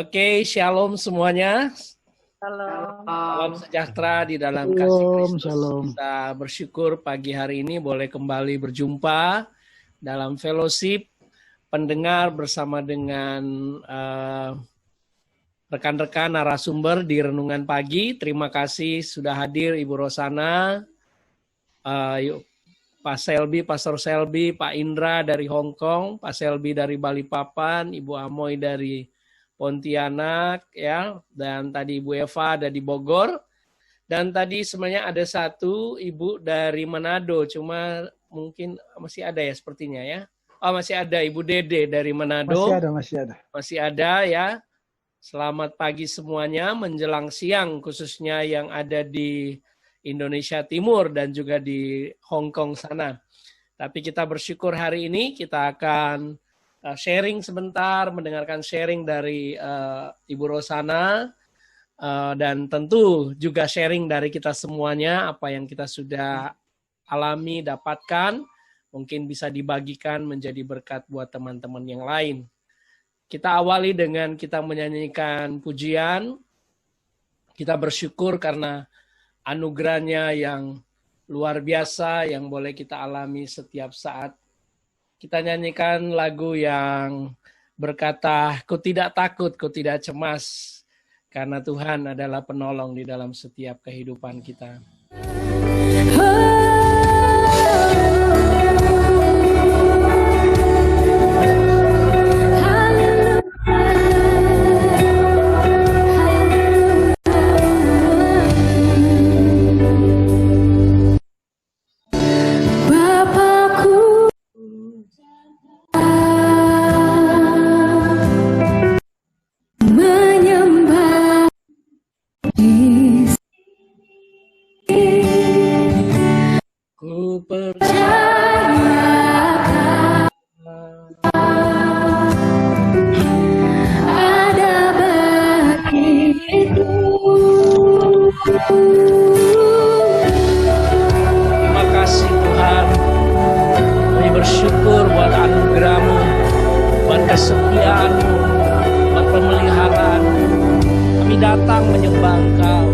Oke, shalom semuanya. Shalom. Salam sejahtera di dalam kasih Kristus. Kita bersyukur pagi hari ini boleh kembali berjumpa dalam fellowship pendengar bersama dengan rekan-rekan narasumber di Renungan Pagi. Terima kasih sudah hadir Ibu Rosana, Pak Selby, Pastor Selby, Pak Indra dari Hong Kong, Pak Selby dari Balikpapan, Ibu Amoy dari Pontianak, ya, dan tadi Ibu Eva ada di Bogor, dan tadi sebenarnya ada satu ibu dari Manado, cuma mungkin masih ada ya sepertinya ya. Oh, masih ada Ibu Dede dari Manado. Masih ada ya. Selamat pagi semuanya, menjelang siang khususnya yang ada di Indonesia Timur dan juga di Hong Kong sana. Tapi kita bersyukur hari ini kita akan sharing sebentar, mendengarkan sharing dari Ibu Rosana, dan tentu juga sharing dari kita semuanya, apa yang kita sudah alami, dapatkan, mungkin bisa dibagikan menjadi berkat buat teman-teman yang lain. Kita awali dengan kita menyanyikan pujian, kita bersyukur karena anugerahnya yang luar biasa yang boleh kita alami setiap saat. Kita nyanyikan lagu yang berkata, "Ku tidak takut, ku tidak cemas, karena Tuhan adalah penolong di dalam setiap kehidupan kita." Ku percaya ada bagiku. Terima kasih Tuhan. Kami bersyukur buat anugerah-Mu, buat kesetiaan-Mu, buat pemeliharaan-Mu. Kami datang menyembah Engkau.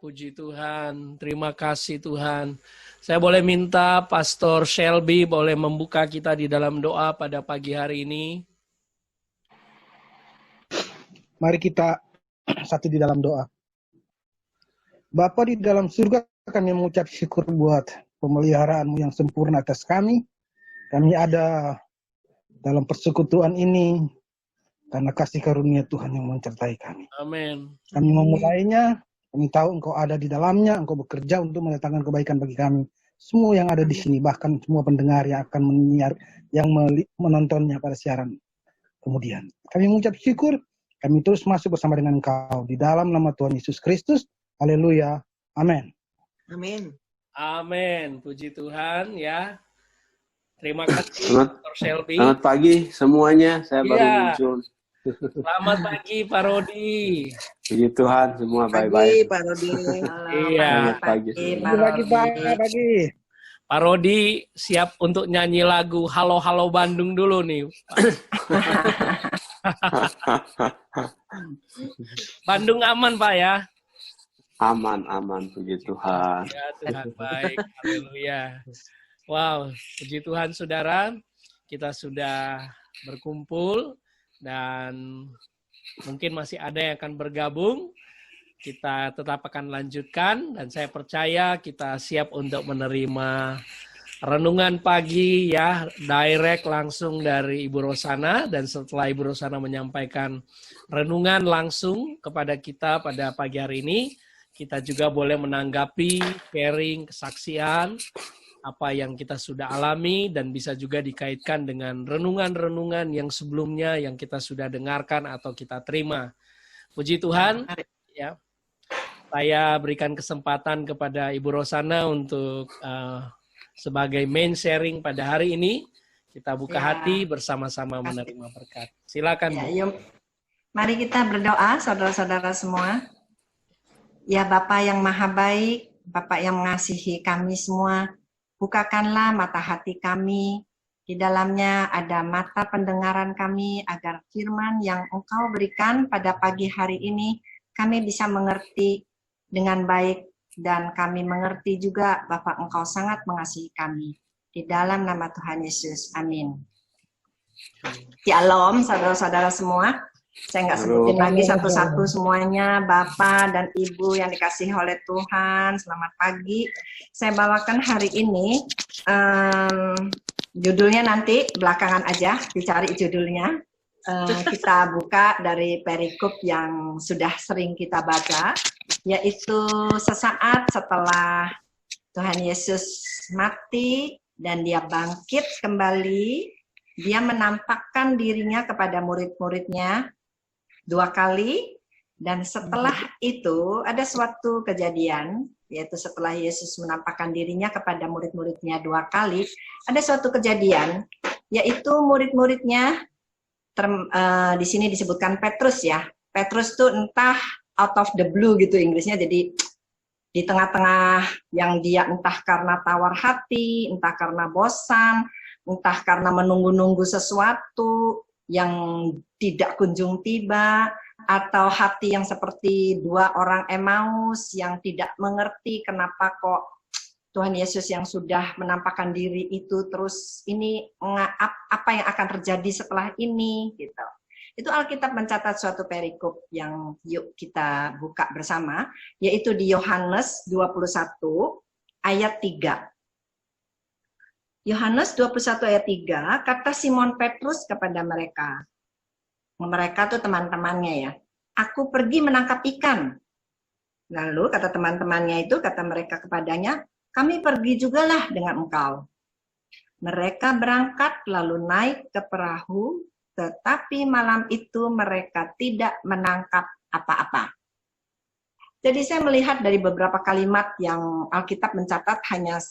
puji Tuhan. Terima kasih Tuhan. Saya boleh minta Pastor Shelby boleh membuka kita di dalam doa pada pagi hari ini. Mari kita satu di dalam doa. Bapa di dalam surga, kami mengucap syukur buat pemeliharaanmu yang sempurna atas kami. Kami ada dalam persekutuan ini karena kasih karunia Tuhan yang menyertai kami. Amin. Kami memulainya, kami tahu Engkau ada di dalamnya, Engkau bekerja untuk mendatangkan kebaikan bagi kami. Semua yang ada di sini, bahkan semua pendengar yang akan menontonnya pada siaran kemudian. Kami mengucap syukur, kami terus masuk bersama dengan Engkau di dalam nama Tuhan Yesus Kristus. Haleluya. Amin. Amin. Amin. Puji Tuhan ya. Terima kasih Pastor Shelby. Selamat pagi semuanya. Saya baru muncul. Selamat pagi Pak Rodi. Puji Tuhan semua baik-baik. Pagi Pak Rodi. Iya. Pagi. Pak Rodi siap untuk nyanyi lagu Halo Halo Bandung dulu nih. Bandung aman Pak ya? Aman, puji Tuhan. Ya Tuhan baik, haleluya. Wow, puji Tuhan saudara, kita sudah berkumpul dan mungkin masih ada yang akan bergabung. Kita tetap akan lanjutkan dan saya percaya kita siap untuk menerima renungan pagi ya, direct langsung dari Ibu Rosana, dan setelah Ibu Rosana menyampaikan renungan langsung kepada kita pada pagi hari ini, kita juga boleh menanggapi, sharing, kesaksian, apa yang kita sudah alami, dan bisa juga dikaitkan dengan renungan-renungan yang sebelumnya yang kita sudah dengarkan atau kita terima. Puji Tuhan, ya. Saya berikan kesempatan kepada Ibu Rosana untuk sebagai main sharing pada hari ini. Kita buka hati bersama-sama menerima berkat. Silakan. Ya, yuk. Mari kita berdoa, saudara-saudara semua. Ya Bapa yang maha baik, Bapa yang mengasihi kami semua, bukakanlah mata hati kami, di dalamnya ada mata pendengaran kami, agar firman yang Engkau berikan pada pagi hari ini, kami bisa mengerti dengan baik, dan kami mengerti juga Bapa Engkau sangat mengasihi kami. Di dalam nama Tuhan Yesus, amin. Shalom saudara-saudara semua. Saya nggak sebutin lagi satu-satu semuanya, Bapak dan Ibu yang dikasihi oleh Tuhan. Selamat pagi. Saya bawakan hari ini, judulnya nanti belakangan aja, dicari judulnya. Kita buka dari perikop yang sudah sering kita baca, yaitu sesaat setelah Tuhan Yesus mati dan dia bangkit kembali, dia menampakkan dirinya kepada murid-muridnya 2 kali, dan setelah itu ada suatu kejadian, yaitu setelah Yesus menampakkan dirinya kepada murid-muridnya 2 kali, ada suatu kejadian, yaitu murid-muridnya, di sini disebutkan Petrus ya, Petrus tuh entah out of the blue gitu Inggrisnya, jadi di tengah-tengah yang dia entah karena tawar hati, entah karena bosan, entah karena menunggu-nunggu sesuatu yang tidak kunjung tiba, atau hati yang seperti 2 orang Emmaus yang tidak mengerti kenapa kok Tuhan Yesus yang sudah menampakkan diri itu terus ini apa yang akan terjadi setelah ini gitu. Itu Alkitab mencatat suatu perikop yang yuk kita buka bersama, yaitu di Yohanes 21 ayat 3. Yohanes 21 ayat 3, kata Simon Petrus kepada mereka. Mereka tuh teman-temannya ya. Aku pergi menangkap ikan. Lalu kata teman-temannya itu, kata mereka kepadanya, kami pergi jugalah dengan engkau. Mereka berangkat lalu naik ke perahu, tetapi malam itu mereka tidak menangkap apa-apa. Jadi saya melihat dari beberapa kalimat yang Alkitab mencatat hanya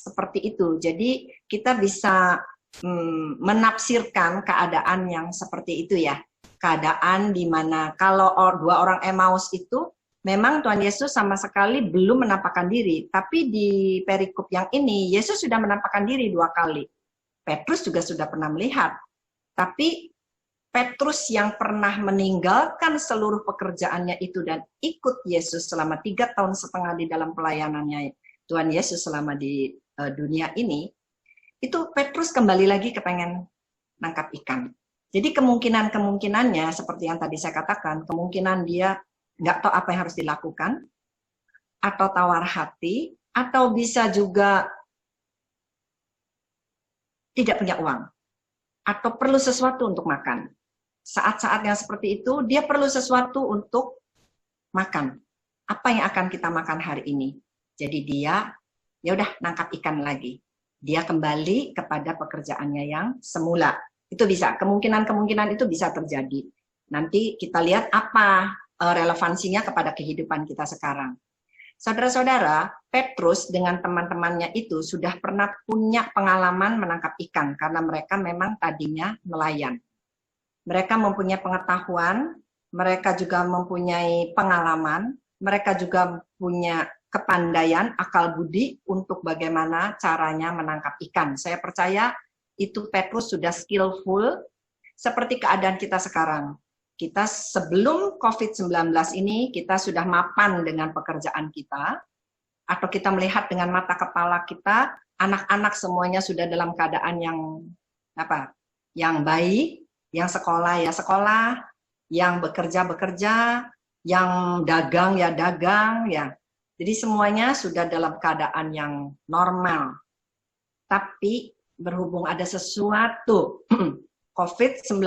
seperti itu. Jadi kita bisa menafsirkan keadaan yang seperti itu ya. Keadaan di mana kalau 2 orang Emmaus itu memang Tuhan Yesus sama sekali belum menampakkan diri. Tapi di perikop yang ini Yesus sudah menampakkan diri 2 kali. Petrus juga sudah pernah melihat. Tapi Petrus yang pernah meninggalkan seluruh pekerjaannya itu dan ikut Yesus selama 3 tahun setengah di dalam pelayanannya Tuhan Yesus selama di dunia ini, itu Petrus kembali lagi kepengen nangkap ikan. Jadi kemungkinannya seperti yang tadi saya katakan, kemungkinan dia nggak tahu apa yang harus dilakukan, atau tawar hati, atau bisa juga tidak punya uang, atau perlu sesuatu untuk makan. Saat-saat yang seperti itu, dia perlu sesuatu untuk makan. Apa yang akan kita makan hari ini? Jadi dia, ya udah nangkap ikan lagi. Dia kembali kepada pekerjaannya yang semula. Itu bisa, kemungkinan itu bisa terjadi. Nanti kita lihat apa relevansinya kepada kehidupan kita sekarang. Saudara-saudara, Petrus dengan teman-temannya itu sudah pernah punya pengalaman menangkap ikan karena mereka memang tadinya nelayan. Mereka mempunyai pengetahuan, mereka juga mempunyai pengalaman, mereka juga punya kepandaian, akal budi untuk bagaimana caranya menangkap ikan. Saya percaya itu Petrus sudah skillful, seperti keadaan kita sekarang. Kita sebelum COVID-19 ini, kita sudah mapan dengan pekerjaan kita, atau kita melihat dengan mata kepala kita, anak-anak semuanya sudah dalam keadaan yang baik, yang sekolah ya sekolah, yang bekerja bekerja, yang dagang ya dagang ya. Jadi semuanya sudah dalam keadaan yang normal. Tapi berhubung ada sesuatu COVID-19,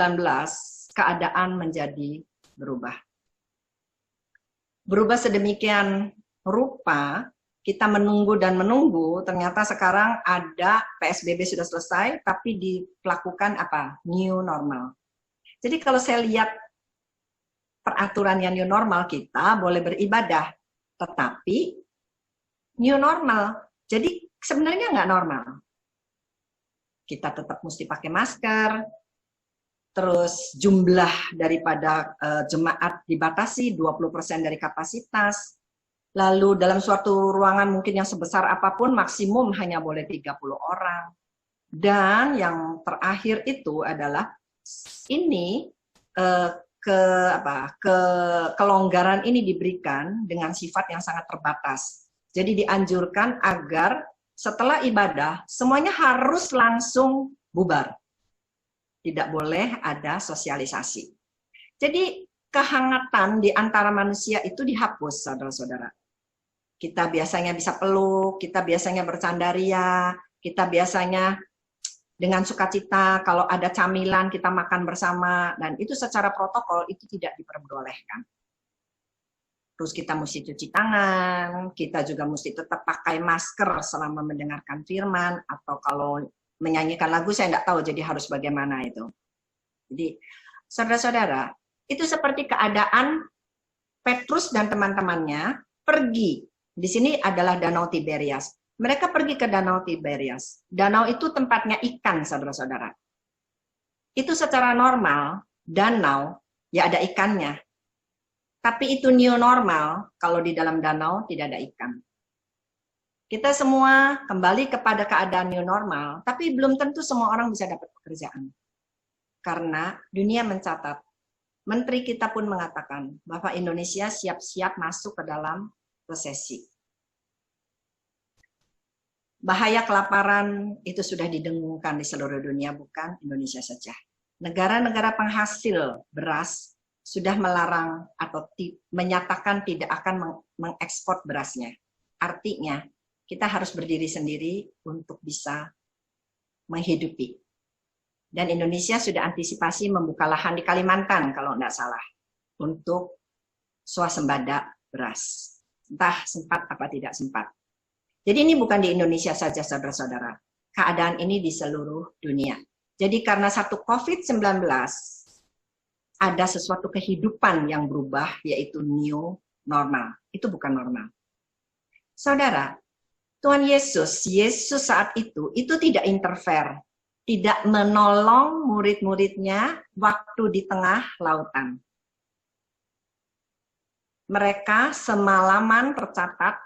keadaan menjadi berubah. Berubah sedemikian rupa, kita menunggu dan menunggu, ternyata sekarang ada PSBB sudah selesai, tapi dilakukan apa? New normal. Jadi kalau saya lihat peraturan yang new normal, kita boleh beribadah, tetapi new normal. Jadi sebenarnya nggak normal. Kita tetap mesti pakai masker, terus jumlah daripada jemaat dibatasi 20% dari kapasitas. Lalu dalam suatu ruangan mungkin yang sebesar apapun maksimum hanya boleh 30 orang. Dan yang terakhir itu adalah ini kelonggaran ini diberikan dengan sifat yang sangat terbatas. Jadi dianjurkan agar setelah ibadah semuanya harus langsung bubar. Tidak boleh ada sosialisasi. Jadi kehangatan di antara manusia itu dihapus, saudara-saudara. Kita biasanya bisa peluk, kita biasanya bercandaria, kita biasanya dengan sukacita kalau ada camilan kita makan bersama, dan itu secara protokol itu tidak diperbolehkan. Terus kita mesti cuci tangan, kita juga mesti tetap pakai masker selama mendengarkan firman, atau kalau menyanyikan lagu saya nggak tahu jadi harus bagaimana itu. Jadi saudara-saudara, itu seperti keadaan Petrus dan teman-temannya pergi. Di sini adalah Danau Tiberias. Mereka pergi ke Danau Tiberias. Danau itu tempatnya ikan, saudara-saudara. Itu secara normal, danau, ya ada ikannya. Tapi itu new normal, kalau di dalam danau tidak ada ikan. Kita semua kembali kepada keadaan new normal, tapi belum tentu semua orang bisa dapat pekerjaan. Karena dunia mencatat, menteri kita pun mengatakan bahwa Indonesia siap-siap masuk ke dalam resesi. Bahaya kelaparan itu sudah didengungkan di seluruh dunia, bukan Indonesia saja. Negara-negara penghasil beras sudah melarang atau menyatakan tidak akan mengekspor berasnya. Artinya, kita harus berdiri sendiri untuk bisa menghidupi. Dan Indonesia sudah antisipasi membuka lahan di Kalimantan, kalau tidak salah, untuk swasembada beras. Entah sempat apa tidak sempat. Jadi ini bukan di Indonesia saja, saudara-saudara. Keadaan ini di seluruh dunia. Jadi karena satu COVID-19, ada sesuatu kehidupan yang berubah, yaitu new normal. Itu bukan normal. Saudara, Tuhan Yesus saat itu tidak interfere, tidak menolong murid-muridnya waktu di tengah lautan. Mereka semalaman tercatat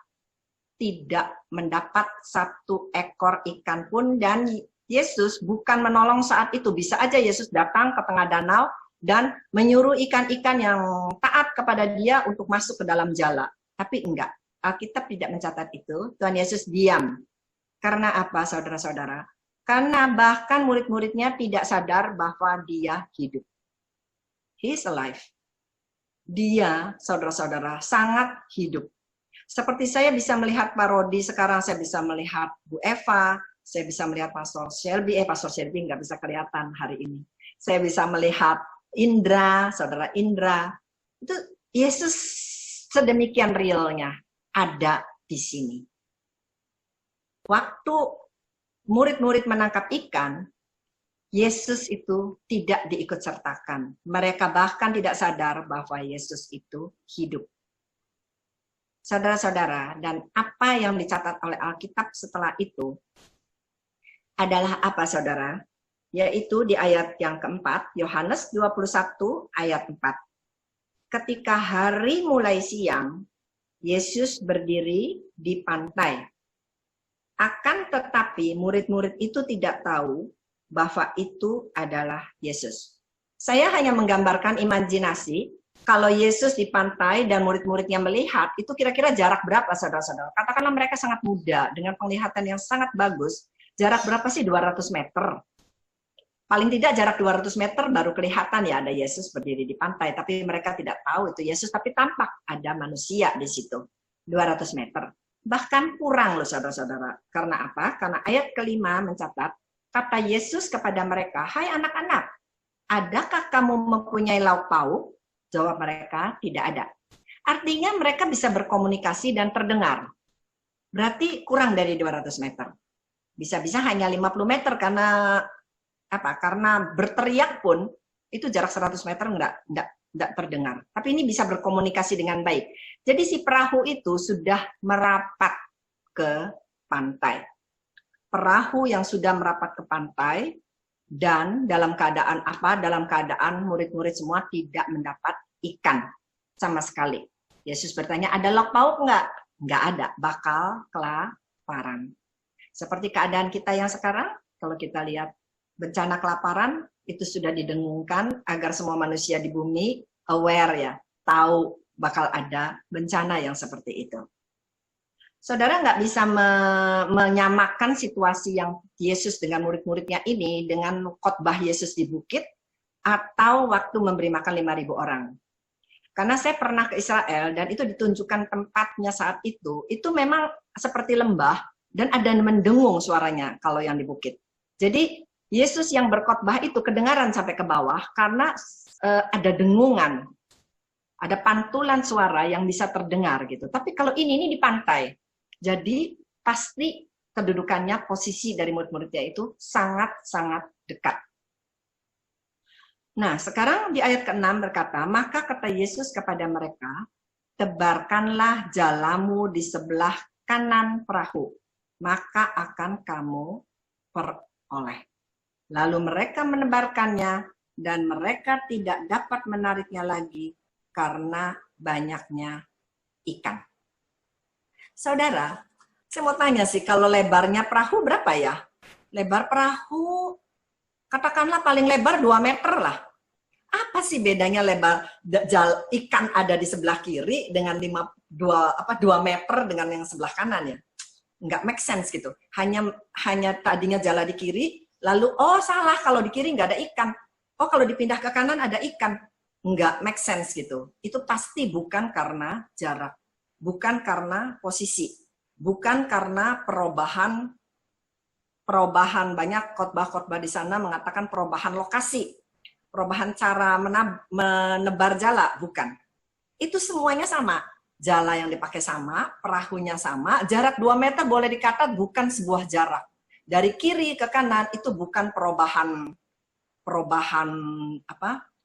tidak mendapat satu ekor ikan pun, dan Yesus bukan menolong saat itu. Bisa aja Yesus datang ke tengah danau, dan menyuruh ikan-ikan yang taat kepada dia untuk masuk ke dalam jala. Tapi enggak, Alkitab tidak mencatat itu. Tuhan Yesus diam. Karena apa, saudara-saudara? Karena bahkan murid-muridnya tidak sadar bahwa dia hidup. He is alive. Dia, saudara-saudara, sangat hidup. Seperti saya bisa melihat parodi, sekarang saya bisa melihat Bu Eva, saya bisa melihat Pastor Shelby nggak bisa kelihatan hari ini. Saya bisa melihat Indra, saudara Indra. Itu Yesus sedemikian realnya ada di sini. Waktu murid-murid menangkap ikan, Yesus itu tidak diikutsertakan. Mereka bahkan tidak sadar bahwa Yesus itu hidup. Saudara-saudara, dan apa yang dicatat oleh Alkitab setelah itu adalah apa, saudara? Yaitu di ayat yang keempat, Yohanes 21 ayat 4. Ketika hari mulai siang, Yesus berdiri di pantai. Akan tetapi murid-murid itu tidak tahu bahwa itu adalah Yesus. Saya hanya menggambarkan imajinasi, kalau Yesus di pantai dan murid-muridnya melihat, itu kira-kira jarak berapa, saudara-saudara? Katakanlah mereka sangat muda, dengan penglihatan yang sangat bagus. Jarak berapa sih? 200 meter. Paling tidak jarak 200 meter baru kelihatan ya ada Yesus berdiri di pantai. Tapi mereka tidak tahu itu Yesus, tapi tampak ada manusia di situ. 200 meter. Bahkan kurang loh, saudara-saudara. Karena apa? Karena ayat kelima mencatat, kata Yesus kepada mereka, "Hai anak-anak, adakah kamu mempunyai lauk pauk?" Jawab mereka, tidak ada. Artinya mereka bisa berkomunikasi dan terdengar. Berarti kurang dari 200 meter. Bisa-bisa hanya 50 meter karena apa? Karena berteriak pun itu jarak 100 meter enggak terdengar. Tapi ini bisa berkomunikasi dengan baik. Jadi si perahu itu sudah merapat ke pantai. Perahu yang sudah merapat ke pantai dan dalam keadaan apa? Dalam keadaan murid-murid semua tidak mendapat ikan sama sekali. Yesus bertanya, ada lauk pauk enggak? Enggak ada, bakal kelaparan. Seperti keadaan kita yang sekarang, kalau kita lihat bencana kelaparan, itu sudah didengungkan agar semua manusia di bumi aware ya, tahu bakal ada bencana yang seperti itu. Saudara nggak bisa menyamakan situasi yang Yesus dengan murid-muridnya ini dengan khotbah Yesus di bukit atau waktu memberi makan 5.000 orang. Karena saya pernah ke Israel dan itu ditunjukkan tempatnya saat itu memang seperti lembah dan ada mendengung suaranya kalau yang di bukit. Jadi Yesus yang berkhotbah itu kedengaran sampai ke bawah karena ada dengungan, ada pantulan suara yang bisa terdengar gitu. Tapi kalau ini di pantai, jadi pasti kedudukannya, posisi dari murid-muridnya itu sangat-sangat dekat. Nah, sekarang di ayat ke-6 berkata, maka kata Yesus kepada mereka, tebarkanlah jalamu di sebelah kanan perahu, maka akan kamu peroleh. Lalu mereka menebarkannya, dan mereka tidak dapat menariknya lagi, karena banyaknya ikan. Saudara, saya mau tanya sih, kalau lebarnya perahu berapa ya? Lebar perahu, katakanlah paling lebar 2 meter lah. Apa sih bedanya lebar ikan ada di sebelah kiri dengan 2 meter dengan yang sebelah kanan ya? Nggak make sense gitu. Hanya tadinya jala di kiri, lalu salah kalau di kiri nggak ada ikan. Kalau dipindah ke kanan ada ikan. Nggak make sense gitu. Itu pasti bukan karena jarak. Bukan karena posisi. Bukan karena perubahan banyak khotbah-khotbah di sana mengatakan perubahan lokasi. Perubahan cara menebar jala. Bukan. Itu semuanya sama. Jala yang dipakai sama, perahunya sama, jarak 2 meter boleh dikata bukan sebuah jarak. Dari kiri ke kanan itu bukan perubahan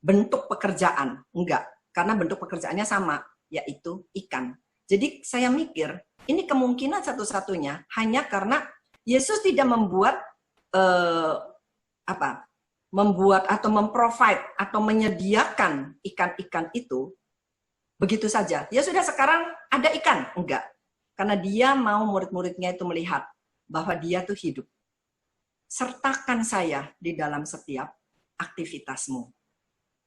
bentuk pekerjaan. Enggak, karena bentuk pekerjaannya sama, yaitu ikan. Jadi saya mikir, ini kemungkinan satu-satunya hanya karena Yesus tidak membuat atau memprovide atau menyediakan ikan-ikan itu begitu saja. Ya sudah sekarang ada ikan. Enggak. Karena dia mau murid-muridnya itu melihat bahwa dia tuh hidup. Sertakan saya di dalam setiap aktivitasmu.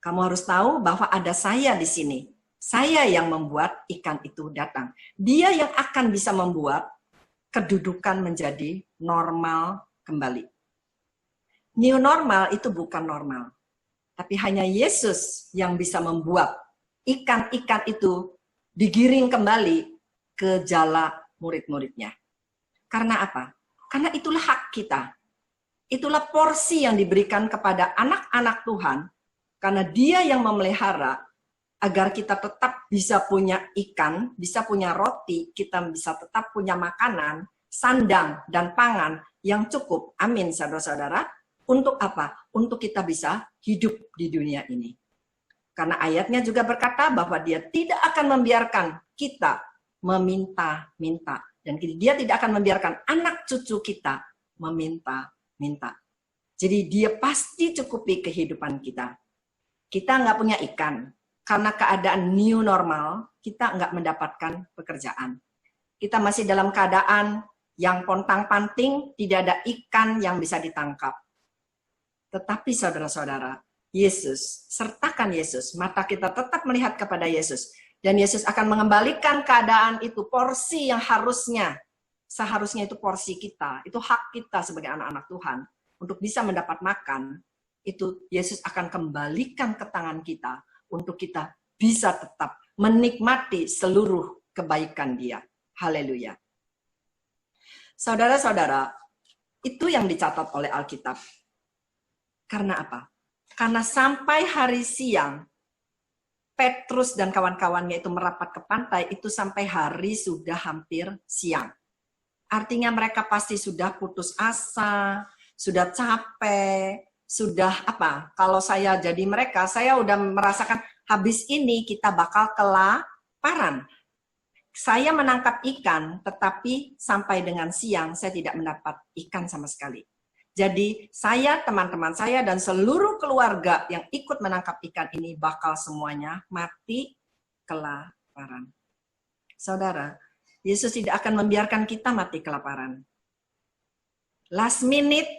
Kamu harus tahu bahwa ada saya di sini. Saya yang membuat ikan itu datang. Dia yang akan bisa membuat kedudukan menjadi normal kembali. New normal itu bukan normal. Tapi hanya Yesus yang bisa membuat ikan-ikan itu digiring kembali ke jala murid-muridnya. Karena apa? Karena itulah hak kita. Itulah porsi yang diberikan kepada anak-anak Tuhan. Karena Dia yang memelihara agar kita tetap bisa punya ikan, bisa punya roti, kita bisa tetap punya makanan, sandang, dan pangan yang cukup. Amin, saudara-saudara. Untuk apa? Untuk kita bisa hidup di dunia ini. Karena ayatnya juga berkata bahwa Dia tidak akan membiarkan kita meminta-minta. Dan Dia tidak akan membiarkan anak cucu kita meminta-minta. Jadi Dia pasti cukupi kehidupan kita. Kita nggak punya ikan. Karena keadaan new normal, kita nggak mendapatkan pekerjaan. Kita masih dalam keadaan yang pontang-panting, tidak ada ikan yang bisa ditangkap. Tetapi saudara-saudara, Yesus, sertakan Yesus, mata kita tetap melihat kepada Yesus. Dan Yesus akan mengembalikan keadaan itu, porsi yang seharusnya itu porsi kita, itu hak kita sebagai anak-anak Tuhan, untuk bisa mendapat makan, itu Yesus akan kembalikan ke tangan kita, untuk kita bisa tetap menikmati seluruh kebaikan Dia. Haleluya. Saudara-saudara, itu yang dicatat oleh Alkitab. Karena apa? Karena sampai hari siang, Petrus dan kawan-kawannya itu merapat ke pantai, itu sampai hari sudah hampir siang. Artinya mereka pasti sudah putus asa, sudah capek, sudah apa? Kalau saya jadi mereka, saya udah merasakan habis ini kita bakal kelaparan. Saya menangkap ikan, tetapi sampai dengan siang saya tidak mendapat ikan sama sekali. Jadi saya, teman-teman saya, dan seluruh keluarga yang ikut menangkap ikan ini bakal semuanya mati kelaparan. Saudara, Yesus tidak akan membiarkan kita mati kelaparan. Last minute,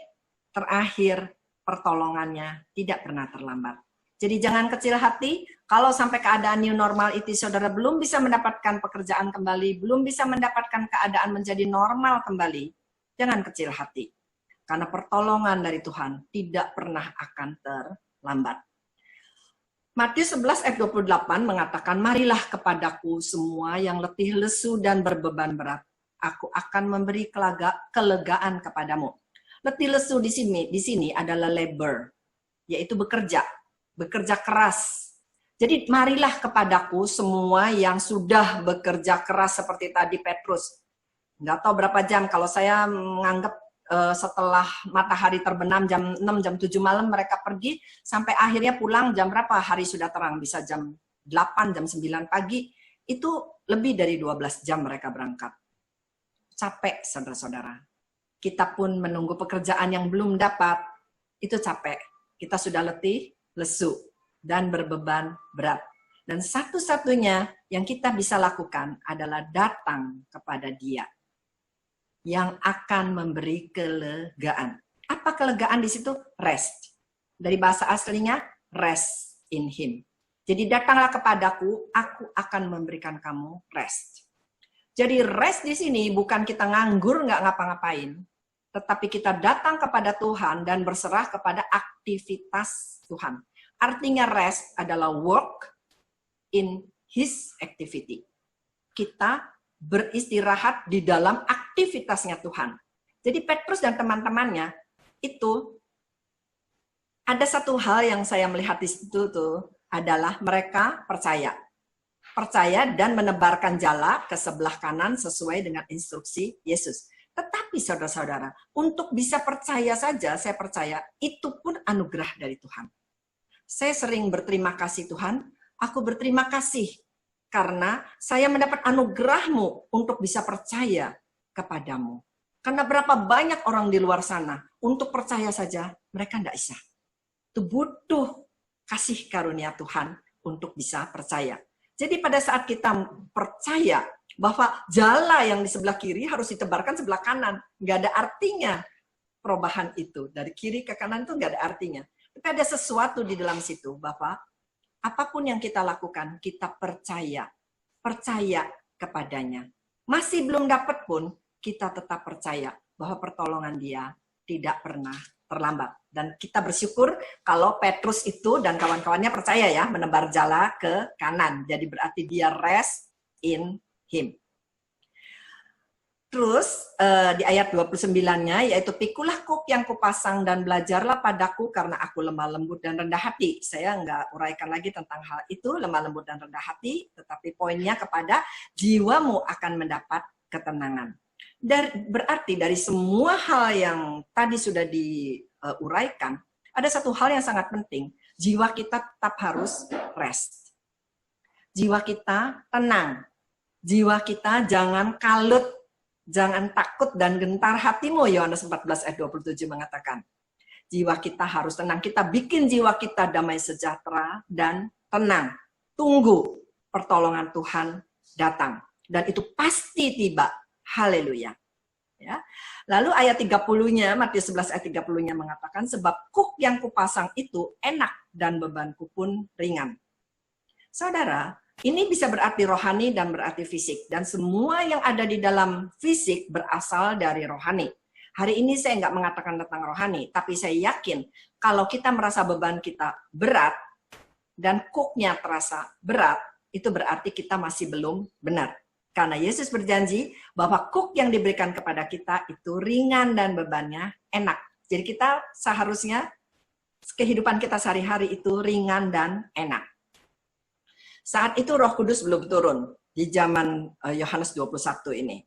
terakhir, pertolongannya tidak pernah terlambat. Jadi jangan kecil hati, kalau sampai keadaan new normal itu saudara belum bisa mendapatkan pekerjaan kembali, belum bisa mendapatkan keadaan menjadi normal kembali, jangan kecil hati. Karena pertolongan dari Tuhan tidak pernah akan terlambat. Matius 11 ayat 28 mengatakan, marilah kepadaku semua yang letih lesu dan berbeban berat. Aku akan memberi kelegaan kepadamu. Letih lesu di sini adalah labor, yaitu bekerja keras. Jadi marilah kepadaku semua yang sudah bekerja keras seperti tadi Petrus. Nggak tahu berapa jam, kalau saya menganggap setelah matahari terbenam jam 6, jam 7 malam mereka pergi, sampai akhirnya pulang jam berapa? Hari sudah terang, bisa jam 8, jam 9 pagi, itu lebih dari 12 jam mereka berangkat. Capek, saudara-saudara. Kita pun menunggu pekerjaan yang belum dapat, itu capek. Kita sudah letih, lesu, dan berbeban berat. Dan satu-satunya yang kita bisa lakukan adalah datang kepada Dia yang akan memberi kelegaan. Apa kelegaan di situ? Rest. Dari bahasa aslinya, rest in Him. Jadi datanglah kepadaku, aku akan memberikan kamu rest. Jadi rest di sini bukan kita nganggur nggak ngapa-ngapain, tetapi kita datang kepada Tuhan dan berserah kepada aktivitas Tuhan. Artinya rest adalah work in His activity. Kita beristirahat di dalam aktivitasnya Tuhan. Jadi Petrus dan teman-temannya itu ada satu hal yang saya melihat di situ tuh adalah mereka percaya dan menebarkan jala ke sebelah kanan sesuai dengan instruksi Yesus. Tetapi saudara-saudara, untuk bisa percaya saja, saya percaya itu pun anugerah dari Tuhan. Saya sering berterima kasih Tuhan, aku berterima kasih karena saya mendapat anugerah-Mu untuk bisa percaya kepadamu. Karena berapa banyak orang di luar sana, untuk percaya saja, mereka tidak bisa. Itu butuh kasih karunia Tuhan untuk bisa percaya. Jadi pada saat kita percaya bahwa jala yang di sebelah kiri harus ditebarkan sebelah kanan, nggak ada artinya perubahan itu. Dari kiri ke kanan itu nggak ada artinya. Tapi ada sesuatu di dalam situ, Bapak, apapun yang kita lakukan, kita percaya kepadanya. Masih belum dapat pun, kita tetap percaya bahwa pertolongan dia tidak pernah terlambat. Dan kita bersyukur kalau Petrus itu dan kawan-kawannya percaya ya, menebar jala ke kanan. Jadi berarti dia rest in him. Terus di ayat 29-nya, yaitu pikulah kuk yang kupasang dan belajarlah padaku karena aku lemah lembut dan rendah hati. Saya nggak uraikan lagi tentang hal itu, lemah lembut dan rendah hati, tetapi poinnya kepada jiwamu akan mendapat ketenangan. Dan berarti dari semua hal yang tadi sudah diuraikan, ada satu hal yang sangat penting, jiwa kita tetap harus rest. Jiwa kita tenang, jiwa kita jangan kalut, jangan takut dan gentar hatimu, Yohanes 14 ayat 27 mengatakan. Jiwa kita harus tenang. Kita bikin jiwa kita damai sejahtera dan tenang. Tunggu pertolongan Tuhan datang. Dan itu pasti tiba. Haleluya. Ya. Lalu ayat 30-nya, Matius 11 ayat 30-nya mengatakan, sebab kuk yang kupasang itu enak dan bebanku pun ringan. Saudara, ini bisa berarti rohani dan berarti fisik. Dan semua yang ada di dalam fisik berasal dari rohani. Hari ini saya nggak mengatakan tentang rohani, tapi saya yakin kalau kita merasa beban kita berat dan kuknya terasa berat, itu berarti kita masih belum benar. Karena Yesus berjanji bahwa kuk yang diberikan kepada kita itu ringan dan bebannya enak. Jadi kita seharusnya kehidupan kita sehari-hari itu ringan dan enak. Saat itu Roh Kudus belum turun di zaman Yohanes 21 ini.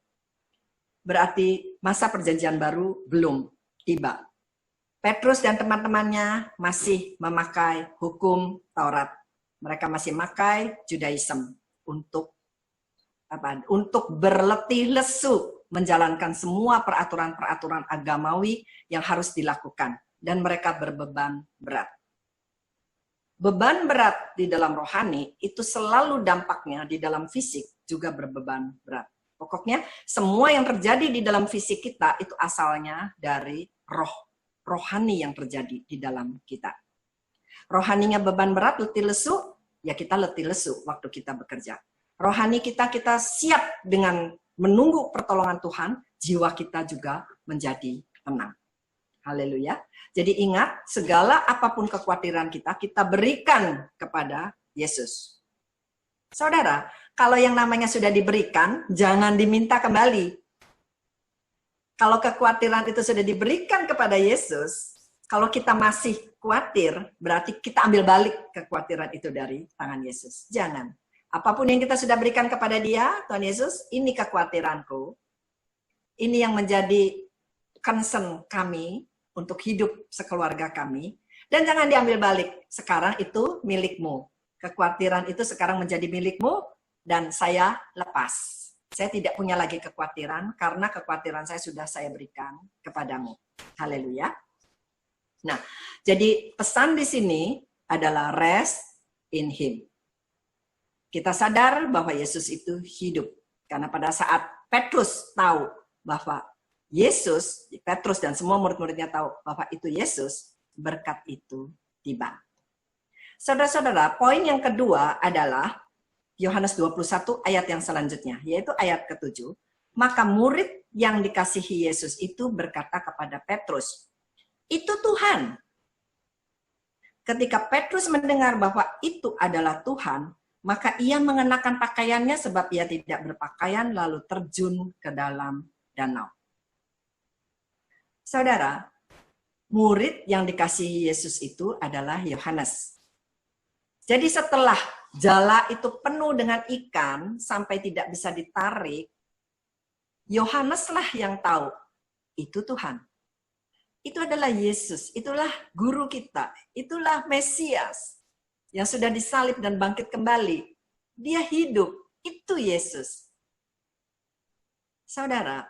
Berarti masa perjanjian baru belum tiba. Petrus dan teman-temannya masih memakai hukum Taurat. Mereka masih memakai Judaism untuk berletih lesu menjalankan semua peraturan-peraturan agamawi yang harus dilakukan. Dan mereka berbeban berat. Beban berat di dalam rohani itu selalu dampaknya di dalam fisik juga berbeban berat. Pokoknya semua yang terjadi di dalam fisik kita itu asalnya dari rohani yang terjadi di dalam kita. Rohaninya beban berat, letih lesu, ya kita letih lesu waktu kita bekerja. Rohani kita siap dengan menunggu pertolongan Tuhan, jiwa kita juga menjadi tenang. Haleluya. Jadi ingat, segala apapun kekhawatiran kita berikan kepada Yesus. Saudara, kalau yang namanya sudah diberikan, jangan diminta kembali. Kalau kekhawatiran itu sudah diberikan kepada Yesus, kalau kita masih khawatir, berarti kita ambil balik kekhawatiran itu dari tangan Yesus. Jangan. Apapun yang kita sudah berikan kepada dia, Tuhan Yesus, ini kekhawatiranku. Ini yang menjadi concern kami untuk hidup sekeluarga kami. Dan jangan diambil balik. Sekarang itu milikmu. Kekhawatiran itu sekarang menjadi milikmu dan saya lepas. Saya tidak punya lagi kekhawatiran karena kekhawatiran saya sudah saya berikan kepadamu. Haleluya. Nah, jadi pesan di sini adalah rest in him. Kita sadar bahwa Yesus itu hidup. Karena pada saat Petrus tahu bahwa Petrus dan semua murid-muridnya tahu bahwa itu Yesus, berkat itu tiba. Saudara-saudara, poin yang kedua adalah Yohanes 21 ayat yang selanjutnya, yaitu ayat ke-7. Maka murid yang dikasihi Yesus itu berkata kepada Petrus, itu Tuhan. Ketika Petrus mendengar bahwa itu adalah Tuhan, maka ia mengenakan pakaiannya sebab ia tidak berpakaian lalu terjun ke dalam danau. Saudara, murid yang dikasihi Yesus itu adalah Yohanes. Jadi setelah jala itu penuh dengan ikan sampai tidak bisa ditarik, Yohaneslah yang tahu itu Tuhan. Itu adalah Yesus, itulah guru kita, itulah Mesias yang sudah disalib dan bangkit kembali. Dia hidup, itu Yesus. Saudara,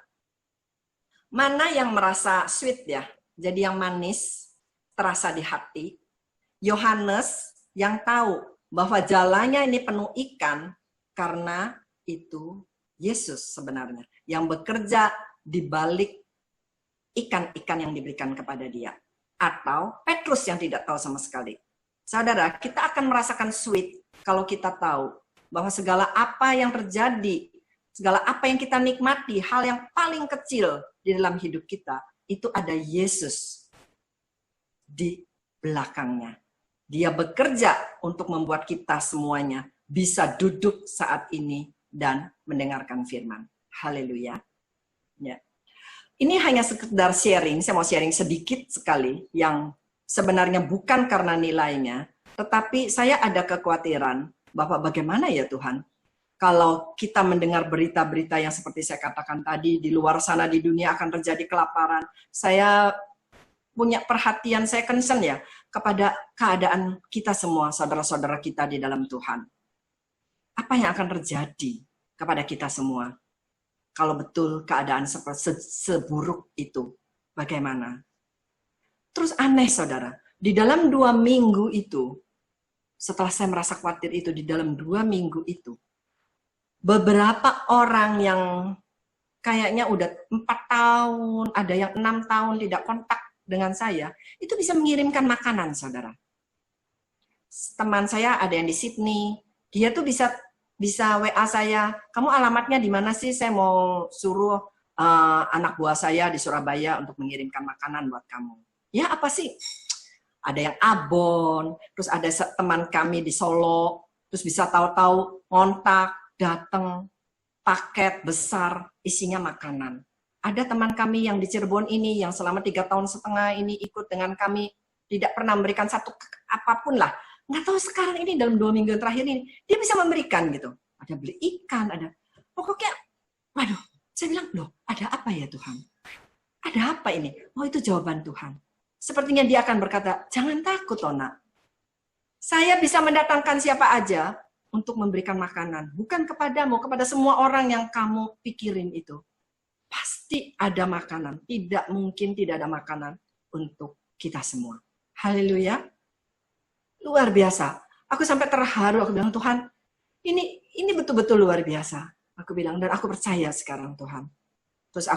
mana yang merasa sweet ya, jadi yang manis, terasa di hati. Yohanes yang tahu bahwa jalannya ini penuh ikan, karena itu Yesus sebenarnya, yang bekerja di balik ikan-ikan yang diberikan kepada dia. Atau Petrus yang tidak tahu sama sekali. Saudara, kita akan merasakan sweet kalau kita tahu bahwa segala apa yang terjadi, segala apa yang kita nikmati, hal yang paling kecil di dalam hidup kita, itu ada Yesus di belakangnya. Dia bekerja untuk membuat kita semuanya bisa duduk saat ini dan mendengarkan firman. Haleluya. Ya. Ini hanya sekedar sharing, saya mau sharing sedikit sekali yang sebenarnya bukan karena nilainya, tetapi saya ada kekhawatiran bahwa bagaimana ya Tuhan, kalau kita mendengar berita-berita yang seperti saya katakan tadi, di luar sana di dunia akan terjadi kelaparan. Saya punya perhatian, saya concern ya, kepada keadaan kita semua, saudara-saudara kita di dalam Tuhan. Apa yang akan terjadi kepada kita semua? Kalau betul keadaan seburuk itu, bagaimana? Terus aneh saudara, di dalam 2 minggu itu, setelah saya merasa khawatir itu, di dalam 2 minggu itu, beberapa orang yang kayaknya udah 4 tahun, ada yang 6 tahun tidak kontak dengan saya, itu bisa mengirimkan makanan saudara. Teman saya ada yang di Sydney, dia tuh bisa WA saya, kamu alamatnya di mana sih? Saya mau suruh anak buah saya di Surabaya untuk mengirimkan makanan buat kamu. Ya apa sih? Ada yang Abon, terus ada teman kami di Solo, terus bisa tahu-tahu kontak, datang, paket besar, isinya makanan. Ada teman kami yang di Cirebon ini, yang selama 3,5 tahun ini ikut dengan kami, tidak pernah memberikan satu apapun lah. Nggak tahu sekarang ini dalam 2 minggu terakhir ini, dia bisa memberikan gitu. Ada beli ikan, ada. Pokoknya, waduh, saya bilang, loh, ada apa ya Tuhan? Ada apa ini? Oh, itu jawaban Tuhan. Sepertinya dia akan berkata, jangan takut, Ona. Saya bisa mendatangkan siapa aja untuk memberikan makanan. Bukan kepadamu, kepada semua orang yang kamu pikirin itu. Pasti ada makanan. Tidak mungkin tidak ada makanan untuk kita semua. Haleluya. Luar biasa. Aku sampai terharu, aku bilang, Tuhan, ini betul-betul luar biasa. Aku bilang, dan aku percaya sekarang Tuhan. Terus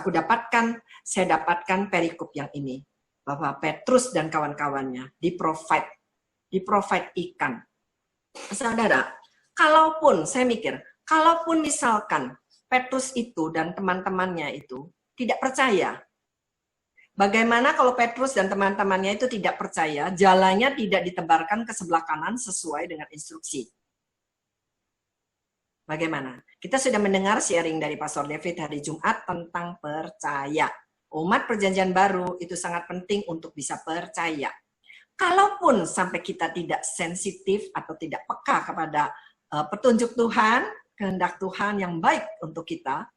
saya dapatkan perikop yang ini. Bahwa Petrus dan kawan-kawannya di-provide ikan. Saudara, saya mikir, kalaupun misalkan Petrus itu dan teman-temannya itu tidak percaya, bagaimana kalau Petrus dan teman-temannya itu tidak percaya, jalannya tidak ditebarkan ke sebelah kanan sesuai dengan instruksi? Bagaimana? Kita sudah mendengar sharing dari Pastor David hari Jumat tentang percaya. Umat Perjanjian Baru itu sangat penting untuk bisa percaya. Kalaupun sampai kita tidak sensitif atau tidak peka kepada petunjuk Tuhan, kehendak Tuhan yang baik untuk kita,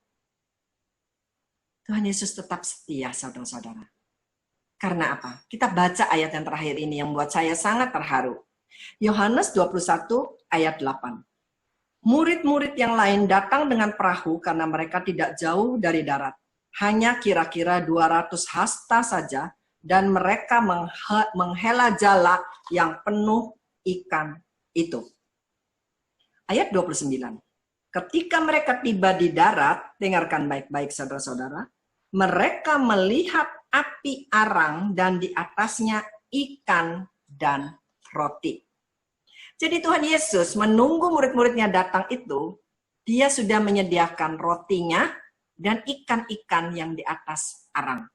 Tuhan Yesus tetap setia, saudara-saudara. Karena apa? Kita baca ayat yang terakhir ini yang membuat saya sangat terharu. Yohanes 21 ayat 8. Murid-murid yang lain datang dengan perahu karena mereka tidak jauh dari darat. Hanya kira-kira 200 hasta saja, dan mereka menghela jala yang penuh ikan itu. Ayat 29. Ketika mereka tiba di darat, dengarkan baik-baik saudara-saudara, mereka melihat api arang dan di atasnya ikan dan roti. Jadi Tuhan Yesus menunggu murid-muridnya datang itu, dia sudah menyediakan rotinya dan ikan-ikan yang di atas arang.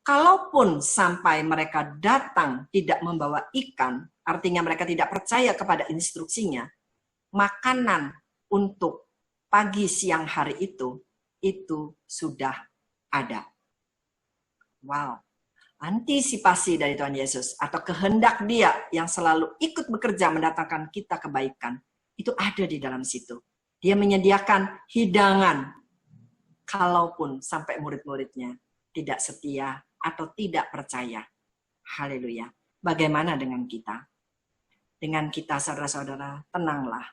Kalaupun sampai mereka datang tidak membawa ikan, artinya mereka tidak percaya kepada instruksinya, makanan untuk pagi siang hari itu sudah ada. Wow. Antisipasi dari Tuhan Yesus atau kehendak dia yang selalu ikut bekerja mendatangkan kita kebaikan, itu ada di dalam situ. Dia menyediakan hidangan kalaupun sampai murid-muridnya tidak setia atau tidak percaya. Haleluya. Bagaimana dengan kita? Dengan kita, saudara-saudara, tenanglah.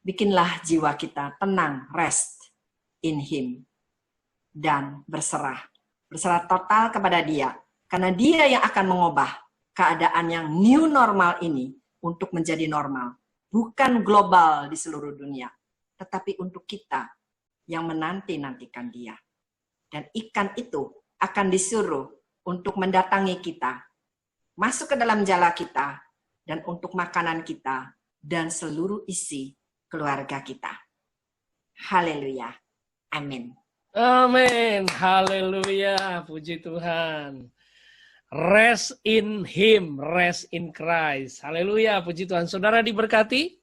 Bikinlah jiwa kita tenang, rest in Him. Dan berserah. Berserah total kepada Dia. Karena Dia yang akan mengubah keadaan yang new normal ini untuk menjadi normal. Bukan global di seluruh dunia. Tetapi untuk kita yang menanti-nantikan Dia. Dan ikan itu akan disuruh untuk mendatangi kita. Masuk ke dalam jala kita. dan untuk makanan kita dan seluruh isi keluarga kita. Haleluya. Amin. Amin. Haleluya. Puji Tuhan. Rest in Him, rest in Christ. Haleluya. Puji Tuhan. Saudara diberkati?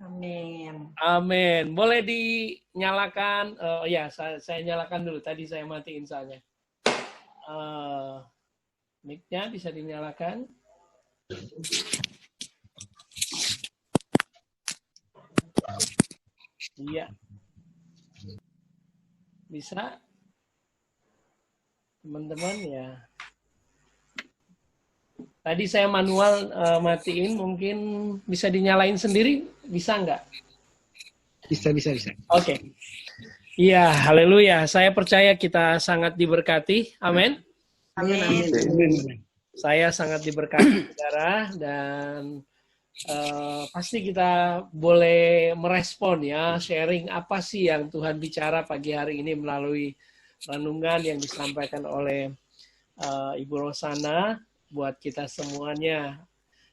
Amin. Amin. Boleh dinyalakan? Ya, saya nyalakan dulu. Tadi saya matiin soalnya. Mic-nya bisa dinyalakan. Iya. Bisa? Teman-teman ya. Tadi saya manual matiin, mungkin bisa dinyalain sendiri, bisa nggak? Bisa. Oke. Iya, haleluya. Saya percaya kita sangat diberkati. Amin. Amin. Saya sangat diberkati, saudara, dan pasti kita boleh merespon ya, sharing apa sih yang Tuhan bicara pagi hari ini melalui renungan yang disampaikan oleh Ibu Rosana buat kita semuanya.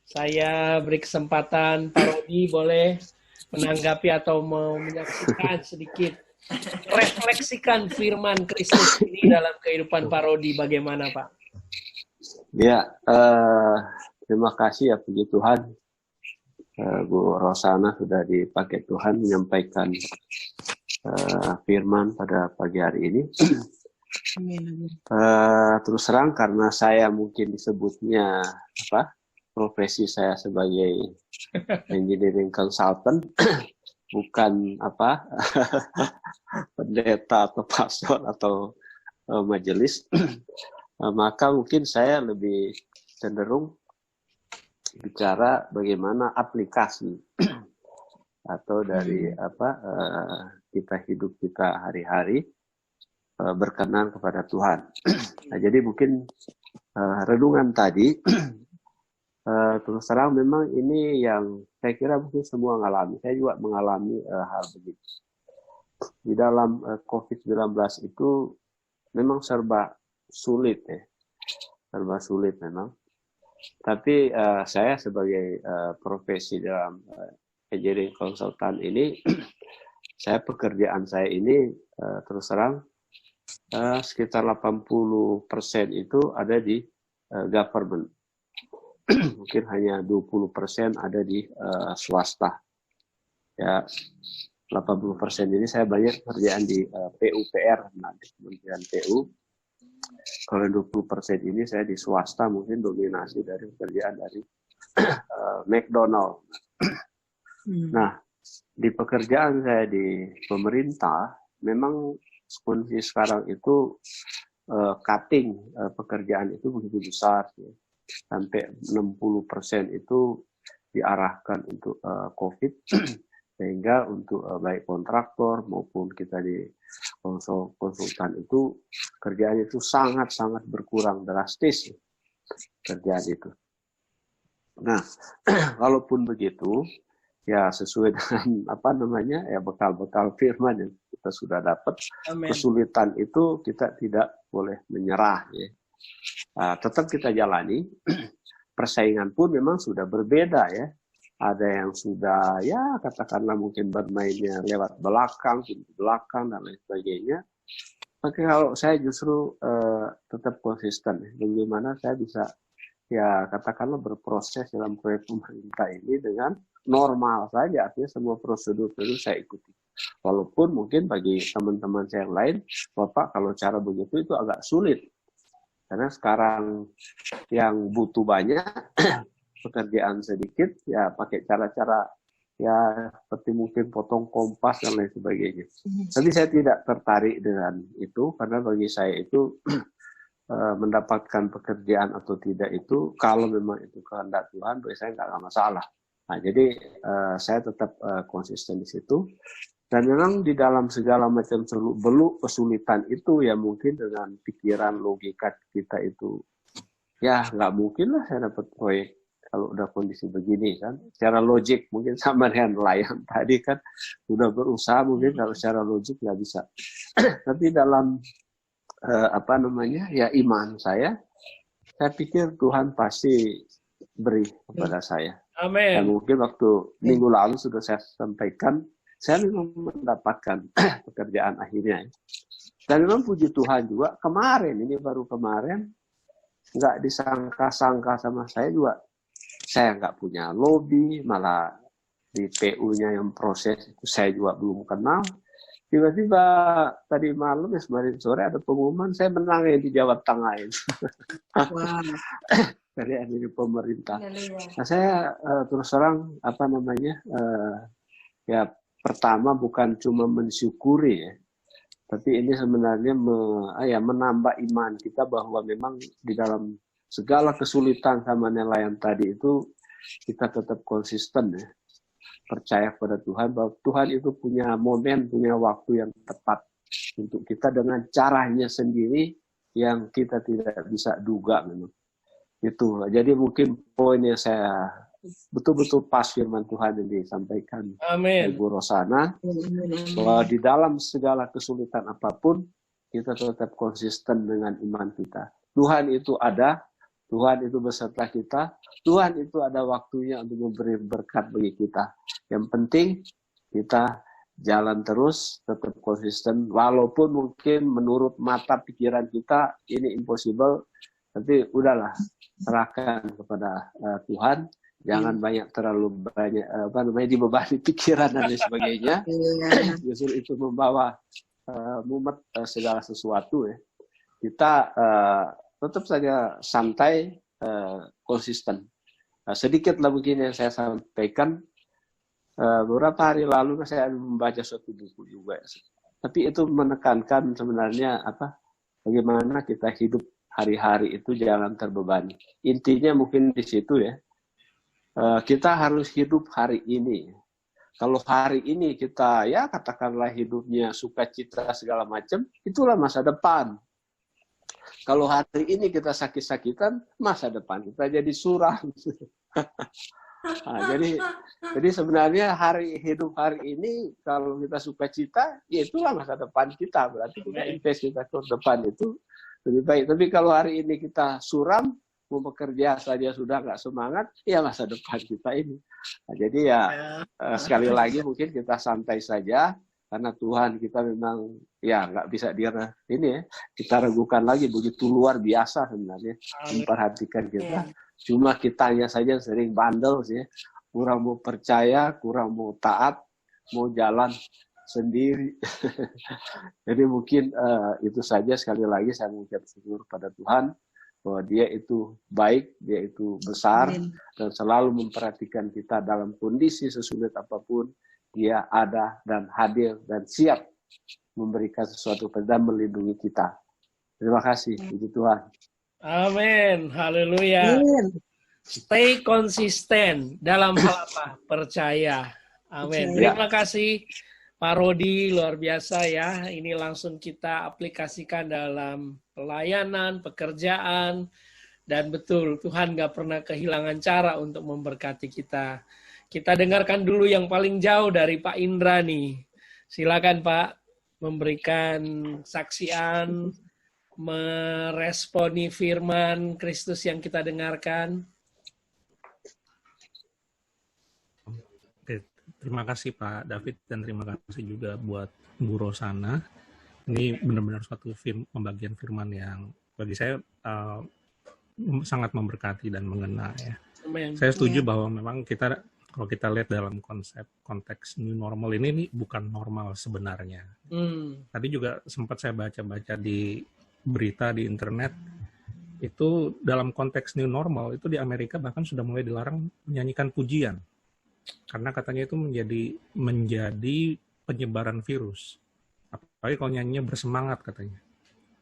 Saya beri kesempatan Pak Rodi boleh menanggapi atau menyaksikan sedikit, refleksikan firman Kristus ini dalam kehidupan Pak Rodi, bagaimana Pak? Ya, terima kasih ya, puji Tuhan. Bu Rosana sudah dipakai Tuhan menyampaikan firman pada pagi hari ini. Terus terang karena saya mungkin disebutnya profesi saya sebagai engineering consultant, bukan pendeta atau pastor atau majelis, maka mungkin saya lebih cenderung bicara bagaimana aplikasi atau dari kita hidup kita hari-hari berkenan kepada Tuhan. Nah, jadi mungkin renungan tadi terus terang memang ini yang saya kira mungkin semua mengalami. Saya juga mengalami hal begitu. Di dalam COVID-19 itu memang serba sulit ya. Serba sulit memang. Tapi saya sebagai profesi dalam engineering consultant ini, pekerjaan saya ini terus terang sekitar 80% itu ada di government. Mungkin hanya 20% ada di swasta. Ya, 80% ini saya banyak kerjaan di PUPR, di Kementerian PU. Kalau 20% ini saya di swasta, mungkin dominasi dari pekerjaan dari McDonald. Nah, di pekerjaan saya di pemerintah, memang kondisi sekarang itu cutting pekerjaan itu begitu besar, ya. Sampai 60% itu diarahkan untuk COVID, sehingga untuk baik kontraktor maupun kita di konsultan itu kerjaan itu sangat-sangat berkurang drastis, kerjaan itu. Nah, walaupun begitu, ya sesuai dengan bekal-bekal firman yang kita sudah dapat. Amen. Kesulitan itu kita tidak boleh menyerah, ya. Tetap kita jalani. Persaingan pun memang sudah berbeda, ya. Ada yang sudah ya katakanlah mungkin bermainnya lewat belakang, pintu belakang dan lain sebagainya. Tapi kalau saya justru tetap konsisten, bagaimana saya bisa ya katakanlah berproses dalam proyek pemerintah ini dengan normal saja, artinya semua prosedur itu saya ikuti. Walaupun mungkin bagi teman-teman saya yang lain, Bapak kalau cara begitu itu agak sulit. Karena sekarang yang butuh banyak, pekerjaan sedikit, ya pakai cara-cara ya seperti mungkin potong kompas dan lain sebagainya. Tapi saya tidak tertarik dengan itu, karena bagi saya itu mendapatkan pekerjaan atau tidak itu, kalau memang itu kehendak Tuhan, bagi saya nggak masalah. Nah, jadi saya tetap konsisten di situ. Dan memang di dalam segala macam beluk kesulitan itu ya mungkin dengan pikiran logika kita itu ya nggak mungkin lah saya dapat proyek kalau udah kondisi begini kan. Secara logik mungkin sama dengan nelayan tadi kan udah berusaha mungkin kalau secara logik nggak bisa. Tapi dalam ya iman saya pikir Tuhan pasti beri kepada saya. Dan Amin. mungkin waktu minggu lalu sudah saya sampaikan, saya memang mendapatkan pekerjaan akhirnya. Dan memang puji Tuhan juga, baru kemarin, nggak disangka-sangka sama saya juga. Saya nggak punya lobby, malah di PU-nya yang proses itu saya juga belum kenal. Tiba-tiba tadi malam, kemarin sore ada pengumuman saya menang di Jawa Tengah ini. Wow. Dari pemerintah. Haleluya. Nah, saya terus terang ya pertama bukan cuma mensyukuri ya, tapi ini sebenarnya menambah iman kita bahwa memang di dalam segala kesulitan sama nelayan tadi itu kita tetap konsisten ya. Percaya pada Tuhan bahwa Tuhan itu punya momen, punya waktu yang tepat untuk kita dengan caranya sendiri yang kita tidak bisa duga memang. Itu. Jadi mungkin poin yang saya betul-betul pas firman Tuhan yang disampaikan Ibu Rosana, bahwa di dalam segala kesulitan apapun kita tetap konsisten dengan iman kita. Tuhan itu ada, Tuhan itu beserta kita, Tuhan itu ada waktunya untuk memberi berkat bagi kita. Yang penting kita jalan terus, tetap konsisten, walaupun mungkin menurut mata pikiran kita ini impossible, tapi udahlah, serahkan kepada Tuhan. Jangan terlalu banyak dibebani pikiran dan lain sebagainya. Justru itu membawa mumet segala sesuatu ya. Kita tetap saja santai, konsisten. Sedikitlah mungkin yang saya sampaikan. Beberapa hari lalu saya membaca suatu buku juga. Tapi itu menekankan sebenarnya bagaimana kita hidup hari-hari itu jangan terbebani. Intinya mungkin di situ ya. Kita harus hidup hari ini. Kalau hari ini kita katakanlah hidupnya sukacita segala macam, itulah masa depan. Kalau hari ini kita sakit-sakitan, masa depan kita jadi suram. Nah, jadi sebenarnya hidup hari ini kalau kita sukacita, ya itulah masa depan kita. Berarti kita invest kita ke depan itu lebih baik. Tapi kalau hari ini kita suram, mau bekerja saja sudah nggak semangat, ya masa depan kita ini. Nah, jadi sekali lagi mungkin kita santai saja, karena Tuhan kita memang nggak bisa kita ragukan lagi, begitu luar biasa sebenarnya memperhatikan kita. Cuma kitanya saja sering bandel sih, kurang mau percaya, kurang mau taat, mau jalan sendiri. Jadi mungkin itu saja. Sekali lagi saya mengucap syukur pada Tuhan bahwa Dia itu baik, Dia itu besar, dan selalu memperhatikan kita dalam kondisi sesulit apapun. Dia ada dan hadir dan siap memberikan sesuatu dan melindungi kita. Terima kasih, puji Tuhan. Amin, haleluya. Stay konsisten dalam hal apa? Percaya. Amin. Terima kasih Pak Rodi, luar biasa ya. Ini langsung kita aplikasikan dalam pelayanan, pekerjaan, dan betul Tuhan gak pernah kehilangan cara untuk memberkati kita. Kita dengarkan dulu yang paling jauh dari Pak Indra nih. Silakan Pak, memberikan saksian, meresponi firman Kristus yang kita dengarkan. Oke, terima kasih Pak David dan terima kasih juga buat Bu Rosana. Ini benar-benar suatu pembagian firman yang bagi saya sangat memberkati dan mengena ya. Saya setuju bahwa memang kalau kita lihat dalam konteks new normal ini bukan normal sebenarnya. Tadi juga sempat saya baca-baca di berita di internet, itu dalam konteks new normal, itu di Amerika bahkan sudah mulai dilarang menyanyikan pujian. Karena katanya itu menjadi penyebaran virus. Apalagi kalau nyanyinya bersemangat katanya.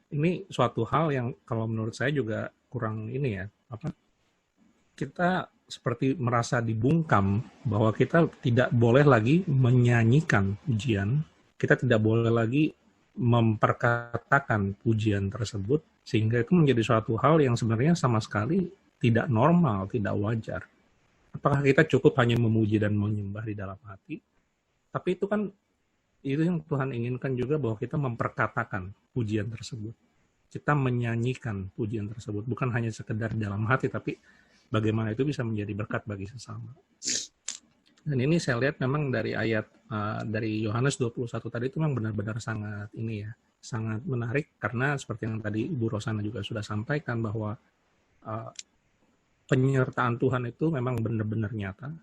Ini suatu hal yang kalau menurut saya juga kurang kita seperti merasa dibungkam bahwa kita tidak boleh lagi menyanyikan pujian, kita tidak boleh lagi memperkatakan pujian tersebut, sehingga itu menjadi suatu hal yang sebenarnya sama sekali tidak normal, tidak wajar. Apakah kita cukup hanya memuji dan menyembah di dalam hati? Tapi itu yang Tuhan inginkan juga, bahwa kita memperkatakan pujian tersebut. Kita menyanyikan pujian tersebut, bukan hanya sekedar dalam hati, tapi bagaimana itu bisa menjadi berkat bagi sesama. Dan ini saya lihat memang dari ayat dari Yohanes 21 tadi itu memang benar-benar sangat ini ya, sangat menarik, karena seperti yang tadi Ibu Rosana juga sudah sampaikan bahwa penyertaan Tuhan itu memang benar-benar nyata.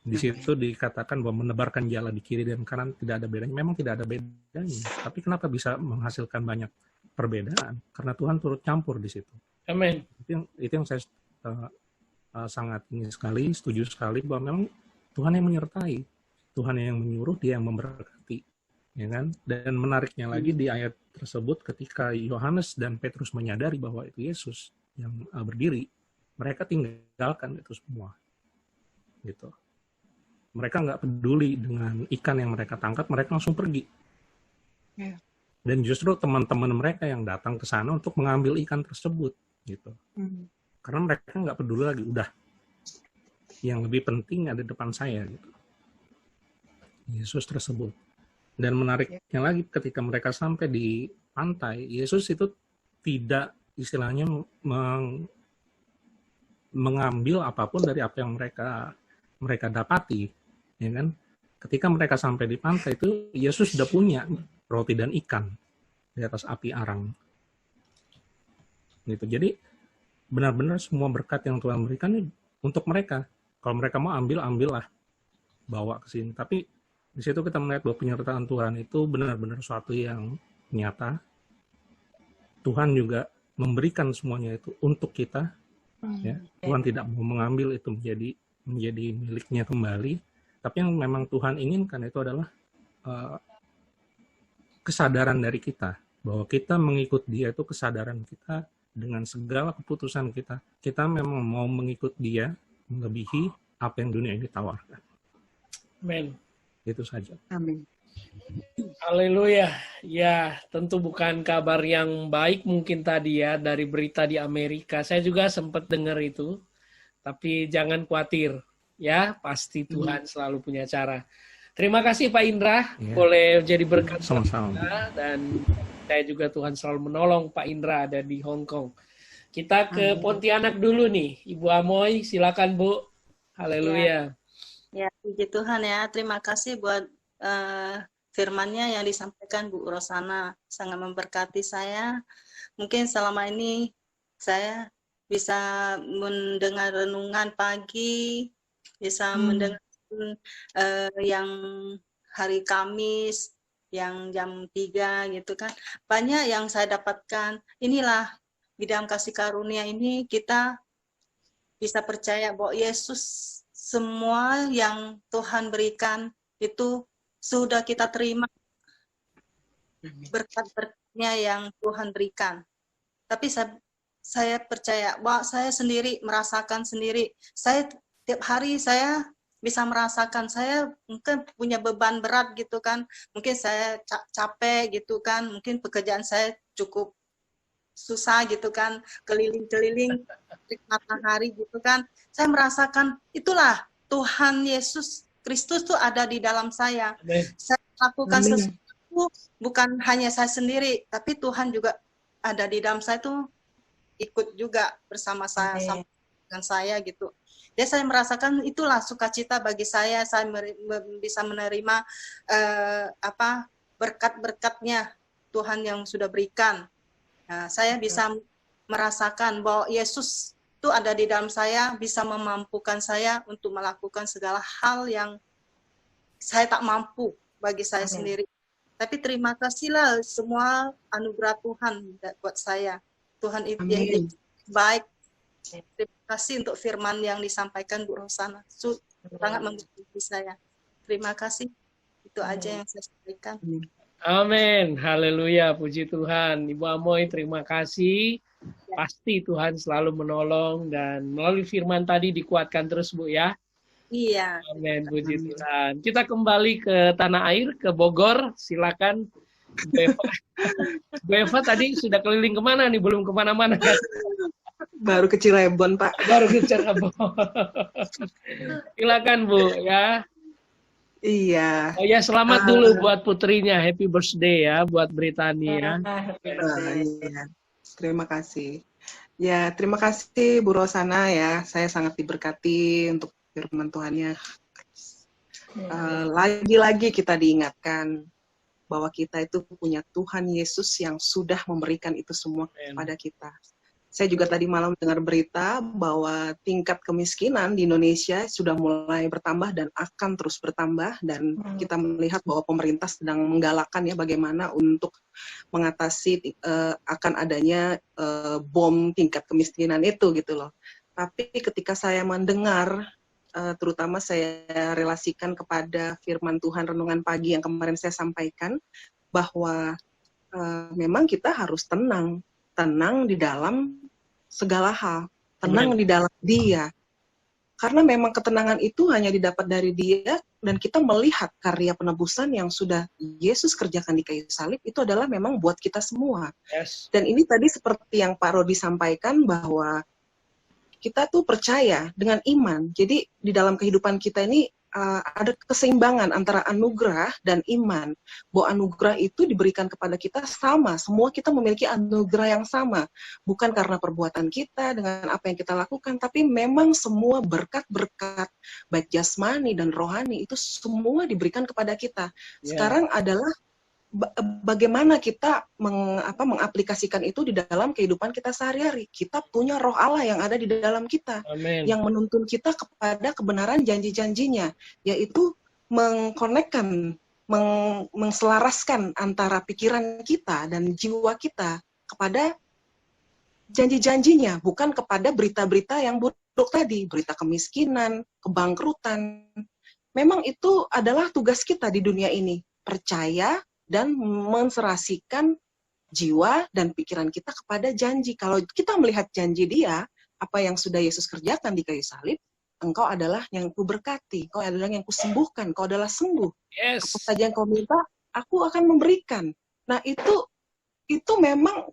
Di situ dikatakan bahwa menebarkan jala di kiri dan kanan tidak ada bedanya. Memang tidak ada bedanya. Tapi kenapa bisa menghasilkan banyak perbedaan? Karena Tuhan turut campur di situ. Amin. Itu yang saya sangat ini sekali, setuju sekali bahwa memang Tuhan yang menyertai, Tuhan yang menyuruh, Dia yang memberkati, ya kan? Dan menariknya lagi di ayat tersebut, ketika Yohanes dan Petrus menyadari bahwa itu Yesus yang berdiri, mereka tinggalkan itu semua, gitu. Mereka nggak peduli dengan ikan yang mereka tangkap, mereka langsung pergi. Dan justru teman-teman mereka yang datang ke sana untuk mengambil ikan tersebut, gitu. Karena mereka nggak peduli lagi, udah. Yang lebih penting ada di depan saya, gitu. Yesus tersebut. Dan menariknya lagi, ketika mereka sampai di pantai, Yesus itu tidak istilahnya mengambil apapun dari apa yang mereka dapati. Ya kan? Ketika mereka sampai di pantai itu, Yesus sudah punya roti dan ikan di atas api arang. Gitu. Jadi benar-benar semua berkat yang Tuhan berikan untuk mereka. Kalau mereka mau ambillah, bawa ke sini. Tapi di situ kita melihat bahwa penyertaan Tuhan itu benar-benar suatu yang nyata. Tuhan juga memberikan semuanya itu untuk kita. Ya. Tuhan tidak mau mengambil itu menjadi miliknya kembali. Tapi yang memang Tuhan inginkan itu adalah kesadaran dari kita, bahwa kita mengikut Dia itu kesadaran kita dengan segala keputusan kita. Kita memang mau mengikut Dia melebihi apa yang dunia ini tawarkan. Amin. Itu saja. Amin. Haleluya. Ya, tentu bukan kabar yang baik mungkin tadi ya dari berita di Amerika. Saya juga sempat dengar itu. Tapi jangan khawatir. Ya, pasti Tuhan selalu punya cara. Terima kasih Pak Indra, boleh jadi berkat sama-sama. Dan saya juga Tuhan selalu menolong Pak Indra ada di Hong Kong. Kita ke Pontianak dulu nih, Ibu Amoy, silakan Bu. Haleluya. Ya, puji Tuhan ya. Terima kasih buat firman-Nya yang disampaikan Bu Rosana, sangat memberkati saya. Mungkin selama ini saya bisa mendengar renungan pagi, bisa mendengar yang hari Kamis, yang jam 3 gitu kan. Banyak yang saya dapatkan. Inilah di dalam kasih karunia ini kita bisa percaya bahwa Yesus semua yang Tuhan berikan itu sudah kita terima. Berkat-berkatnya yang Tuhan berikan. Tapi saya percaya bahwa saya sendiri merasakan sendiri. Saya tiap hari saya bisa merasakan, saya mungkin punya beban berat gitu kan, mungkin saya capek gitu kan, mungkin pekerjaan saya cukup susah gitu kan, keliling-keliling matahari gitu kan, saya merasakan itulah Tuhan Yesus Kristus tuh ada di dalam saya. Saya lakukan sesuatu bukan hanya saya sendiri, tapi Tuhan juga ada di dalam saya tuh, ikut juga bersama saya, sama dengan saya gitu. Jadi saya merasakan itulah sukacita bagi saya bisa menerima berkat-berkatnya Tuhan yang sudah berikan. Nah, saya bisa merasakan bahwa Yesus itu ada di dalam saya, bisa memampukan saya untuk melakukan segala hal yang saya tak mampu bagi saya sendiri. Tapi terima kasihlah semua anugerah Tuhan buat saya. Tuhan itu yang baik. Terima kasih untuk firman yang disampaikan Bu Rosana. Sangat membantu saya. Terima kasih. Itu aja yang saya sampaikan. Amin. Haleluya. Puji Tuhan. Ibu Amoy, terima kasih. Pasti Tuhan selalu menolong dan melalui firman tadi dikuatkan terus Bu ya. Iya. Amin. Puji Tuhan. Kita kembali ke tanah air, ke Bogor. Silakan. Bu Eva tadi sudah keliling kemana nih? Belum kemana-mana kan? Baru ke Cirebon, Pak. Baru ke Cirebon. Silakan Bu ya. Iya. Oh ya, selamat dulu buat putrinya. Happy birthday ya buat Britania. Iya. Terima kasih. Ya, terima kasih Bu Rosana ya. Saya sangat diberkati untuk firman Tuhannya. Lagi-lagi kita diingatkan bahwa kita itu punya Tuhan Yesus yang sudah memberikan itu semua kepada kita. Saya juga tadi malam dengar berita bahwa tingkat kemiskinan di Indonesia sudah mulai bertambah dan akan terus bertambah, dan kita melihat bahwa pemerintah sedang menggalakkan ya bagaimana untuk mengatasi akan adanya bom tingkat kemiskinan itu gitu loh. Tapi ketika saya mendengar, terutama saya relasikan kepada firman Tuhan renungan pagi yang kemarin saya sampaikan, bahwa memang kita harus tenang di dalam segala hal, tenang di dalam Dia. Karena memang ketenangan itu hanya didapat dari Dia, dan kita melihat karya penebusan yang sudah Yesus kerjakan di kayu salib, itu adalah memang buat kita semua. Yes. Dan ini tadi seperti yang Pak Rodi sampaikan, bahwa kita tuh percaya dengan iman. Jadi di dalam kehidupan kita ini ada keseimbangan antara anugerah dan iman. Bahwa anugerah itu diberikan kepada kita sama, semua kita memiliki anugerah yang sama. Bukan karena perbuatan kita, dengan apa yang kita lakukan, tapi memang semua berkat-berkat, baik jasmani dan rohani, itu semua diberikan kepada kita. Sekarang adalah bagaimana kita mengaplikasikan itu di dalam kehidupan kita sehari-hari. Kita punya roh Allah yang ada di dalam kita. Amen. Yang menuntun kita kepada kebenaran janji-janjinya, yaitu mengkonekkan, mengselaraskan antara pikiran kita dan jiwa kita kepada janji-janjinya, bukan kepada berita-berita yang buruk tadi, berita kemiskinan, kebangkrutan. Memang itu adalah tugas kita di dunia ini, percaya dan menserasikan jiwa dan pikiran kita kepada janji. Kalau kita melihat janji Dia, apa yang sudah Yesus kerjakan di kayu salib, engkau adalah yang kuberkati, engkau adalah yang kusembuhkan, engkau adalah sembuh. Yes. Apa saja yang kau minta, aku akan memberikan. Nah itu memang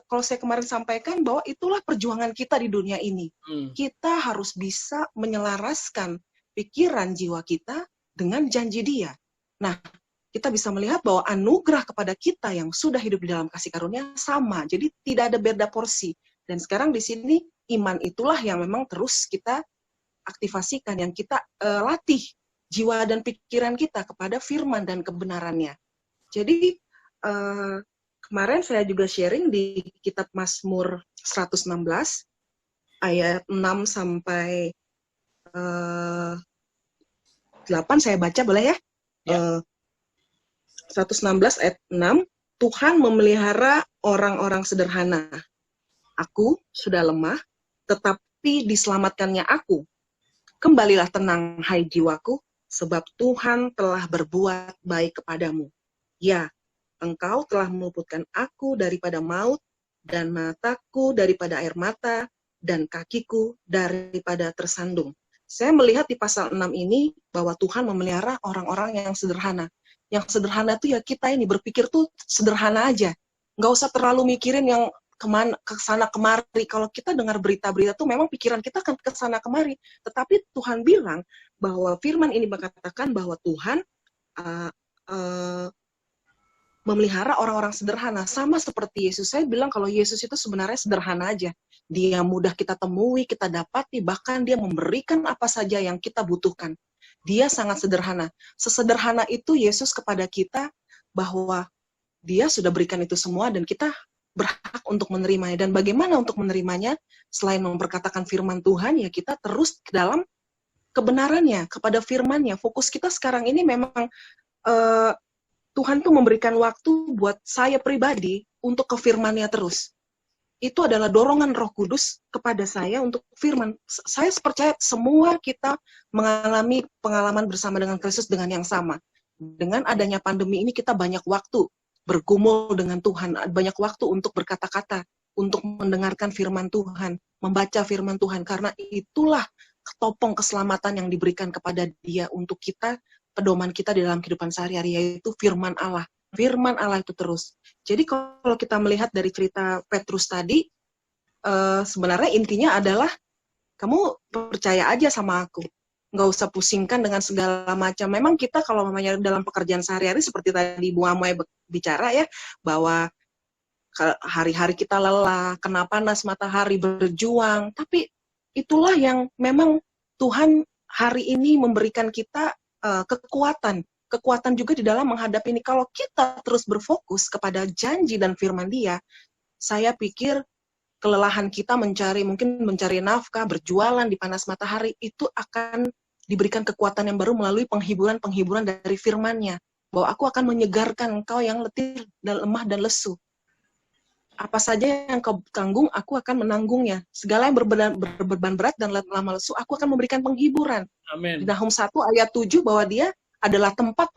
kalau saya kemarin sampaikan bahwa itulah perjuangan kita di dunia ini. Kita harus bisa menyelaraskan pikiran jiwa kita dengan janji Dia. Nah, kita bisa melihat bahwa anugerah kepada kita yang sudah hidup di dalam kasih karunia sama. Jadi tidak ada beda porsi. Dan sekarang di sini iman itulah yang memang terus kita aktivasikan, yang kita latih jiwa dan pikiran kita kepada firman dan kebenarannya. Jadi kemarin saya juga sharing di kitab Mazmur 116 ayat 6 sampai 8 saya baca boleh ya? 116 ayat 6, Tuhan memelihara orang-orang sederhana. Aku sudah lemah, tetapi diselamatkannya aku. Kembalilah tenang, hai jiwaku, sebab Tuhan telah berbuat baik kepadamu. Ya, Engkau telah meluputkan aku daripada maut, dan mataku daripada air mata, dan kakiku daripada tersandung. Saya melihat di pasal 6 ini, bahwa Tuhan memelihara orang-orang yang sederhana. Yang sederhana tuh ya kita ini berpikir tuh sederhana aja, nggak usah terlalu mikirin yang kemana kesana kemari. Kalau kita dengar berita-berita tuh memang pikiran kita akan kesana kemari. Tetapi Tuhan bilang bahwa firman ini mengatakan bahwa Tuhan memelihara orang-orang sederhana, sama seperti Yesus. Saya bilang kalau Yesus itu sebenarnya sederhana aja. Dia mudah kita temui, kita dapati, bahkan Dia memberikan apa saja yang kita butuhkan. Dia sangat sederhana. Sesederhana itu Yesus kepada kita, bahwa Dia sudah berikan itu semua dan kita berhak untuk menerimanya. Dan bagaimana untuk menerimanya? Selain memperkatakan firman Tuhan, ya kita terus ke dalam kebenarannya, kepada firman-Nya. Fokus kita sekarang ini memang Tuhan tuh memberikan waktu buat saya pribadi untuk ke firman-Nya terus. Itu adalah dorongan Roh Kudus kepada saya untuk firman. Saya percaya semua kita mengalami pengalaman bersama dengan Kristus dengan yang sama. Dengan adanya pandemi ini kita banyak waktu bergumul dengan Tuhan, banyak waktu untuk berkata-kata, untuk mendengarkan firman Tuhan, membaca firman Tuhan, karena itulah topong keselamatan yang diberikan kepada Dia untuk kita, pedoman kita di dalam kehidupan sehari-hari, yaitu firman Allah. Firman Allah itu terus. Jadi kalau kita melihat dari cerita Petrus tadi, sebenarnya intinya adalah kamu percaya aja sama aku. Nggak usah pusingkan dengan segala macam. Memang kita kalau namanya dalam pekerjaan sehari-hari, seperti tadi Bu Amoy bicara ya, bahwa hari-hari kita lelah, kena panas matahari, berjuang, tapi itulah yang memang Tuhan hari ini memberikan kita kekuatan juga di dalam menghadapi ini. Kalau kita terus berfokus kepada janji dan firman Dia, saya pikir kelelahan kita mungkin mencari nafkah, berjualan di panas matahari, itu akan diberikan kekuatan yang baru melalui penghiburan-penghiburan dari firman-Nya. Bahwa aku akan menyegarkan engkau yang letih dan lemah dan lesu. Apa saja yang kau tanggung, aku akan menanggungnya. Segala yang berbeban berat dan lama lesu, aku akan memberikan penghiburan. Amin. Di Nahum 1 ayat 7 bahwa Dia adalah tempat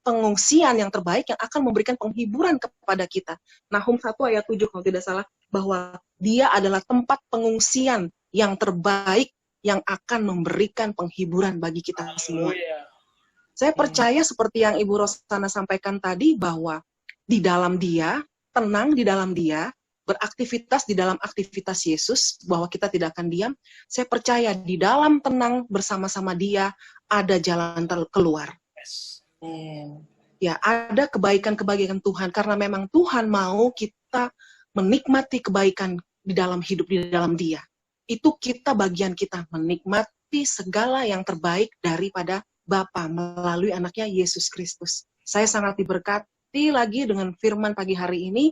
pengungsian yang terbaik yang akan memberikan penghiburan kepada kita. Nahum 1 ayat 7 kalau tidak salah, bahwa Dia adalah tempat pengungsian yang terbaik yang akan memberikan penghiburan bagi kita semua. Saya percaya seperti yang Ibu Rosana sampaikan tadi, bahwa di dalam Dia, tenang di dalam Dia, beraktivitas di dalam aktivitas Yesus, bahwa kita tidak akan diam. Saya percaya di dalam tenang bersama-sama Dia, ada jalan keluar. Ya, ada kebaikan-kebaikan Tuhan, karena memang Tuhan mau kita menikmati kebaikan di dalam hidup di dalam Dia. Itu bagian kita, menikmati segala yang terbaik daripada Bapa melalui anaknya Yesus Kristus. Saya sangat diberkati lagi dengan firman pagi hari ini,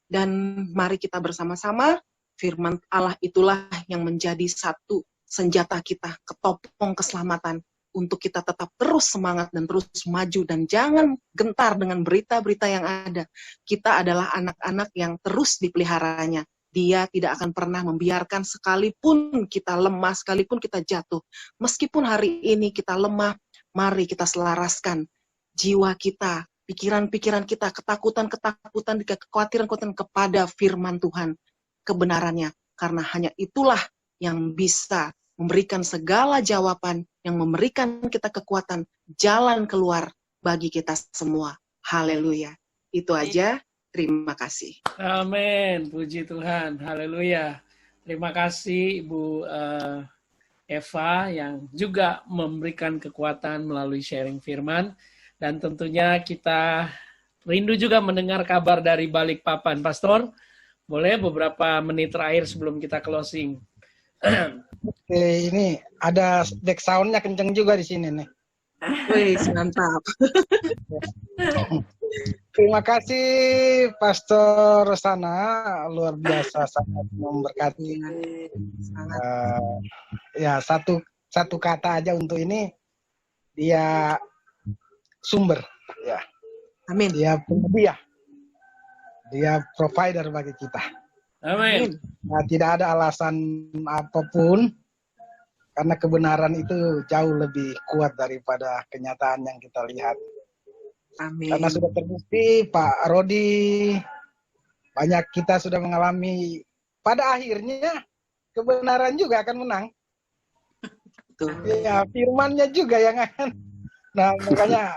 dan mari kita bersama-sama, firman Allah itulah yang menjadi satu senjata kita, ketopong keselamatan, untuk kita tetap terus semangat dan terus maju, dan jangan gentar dengan berita-berita yang ada. Kita adalah anak-anak yang terus dipeliharanya. Dia tidak akan pernah membiarkan, sekalipun kita lemah, sekalipun kita jatuh. Meskipun hari ini kita lemah, mari kita selaraskan jiwa kita, pikiran-pikiran kita, ketakutan-ketakutan, kekhawatiran-kekhawatiran kepada firman Tuhan, kebenarannya. Karena hanya itulah yang bisa memberikan segala jawaban, yang memberikan kita kekuatan, jalan keluar bagi kita semua. Haleluya. Itu aja. Terima kasih. Amin. Puji Tuhan. Haleluya. Terima kasih Ibu Eva yang juga memberikan kekuatan melalui sharing firman. Dan tentunya kita rindu juga mendengar kabar dari Balikpapan. Pastor, boleh beberapa menit terakhir sebelum kita closing. Oke, ini ada back sound-nya kenceng juga di sini nih. Wih, mantap. Terima kasih Pastor Rosana, luar biasa, sangat memberkati. Ya, satu kata aja untuk ini, Dia sumber, ya. Amin. Dia penyedia, Dia provider bagi kita. Amin. Nah, tidak ada alasan apapun, karena kebenaran itu jauh lebih kuat daripada kenyataan yang kita lihat. Amin. Karena sudah terbukti, Pak Rodi, banyak kita sudah mengalami, pada akhirnya kebenaran juga akan menang. Betul. Ya, firman-Nya juga yang akan. Nah, makanya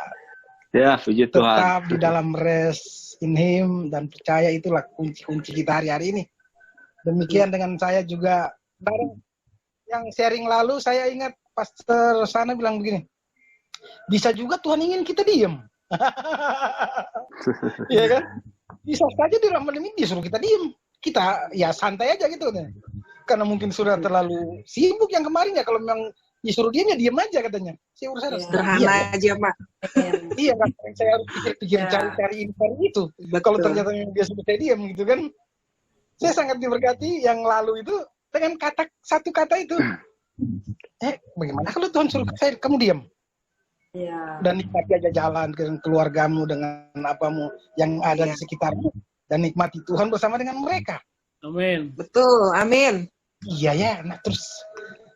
Ya, puji Tuhan. tetap di dalam rest in Him dan percaya, itulah kunci-kunci kita hari-hari ini. Demikian dengan saya juga. Yang sharing lalu saya ingat Pastor Sana bilang begini, bisa juga Tuhan ingin kita diem. Iya kan? Bisa saja di dalam pandemi disuruh kita diem. Kita ya santai aja gitu. Karena mungkin sudah terlalu sibuk yang kemarin ya. Kalau memang disuruh diem ya diem aja katanya. Saya urusan sederhana aja, Pak. Iya kan? Saya harus pikir-pikir, cari info itu. Kalau ternyata dia suruh saya diem gitu kan. Saya sangat diberkati yang lalu itu dengan satu kata itu. Bagaimana kalau Tuhan suruh saya kamu diam? Ya. Dan nikmati aja jalan dengan keluargamu, dengan apamu yang ada di sekitarmu, dan nikmati Tuhan bersama dengan mereka. Amin. Betul, amin. Iya ya, nah terus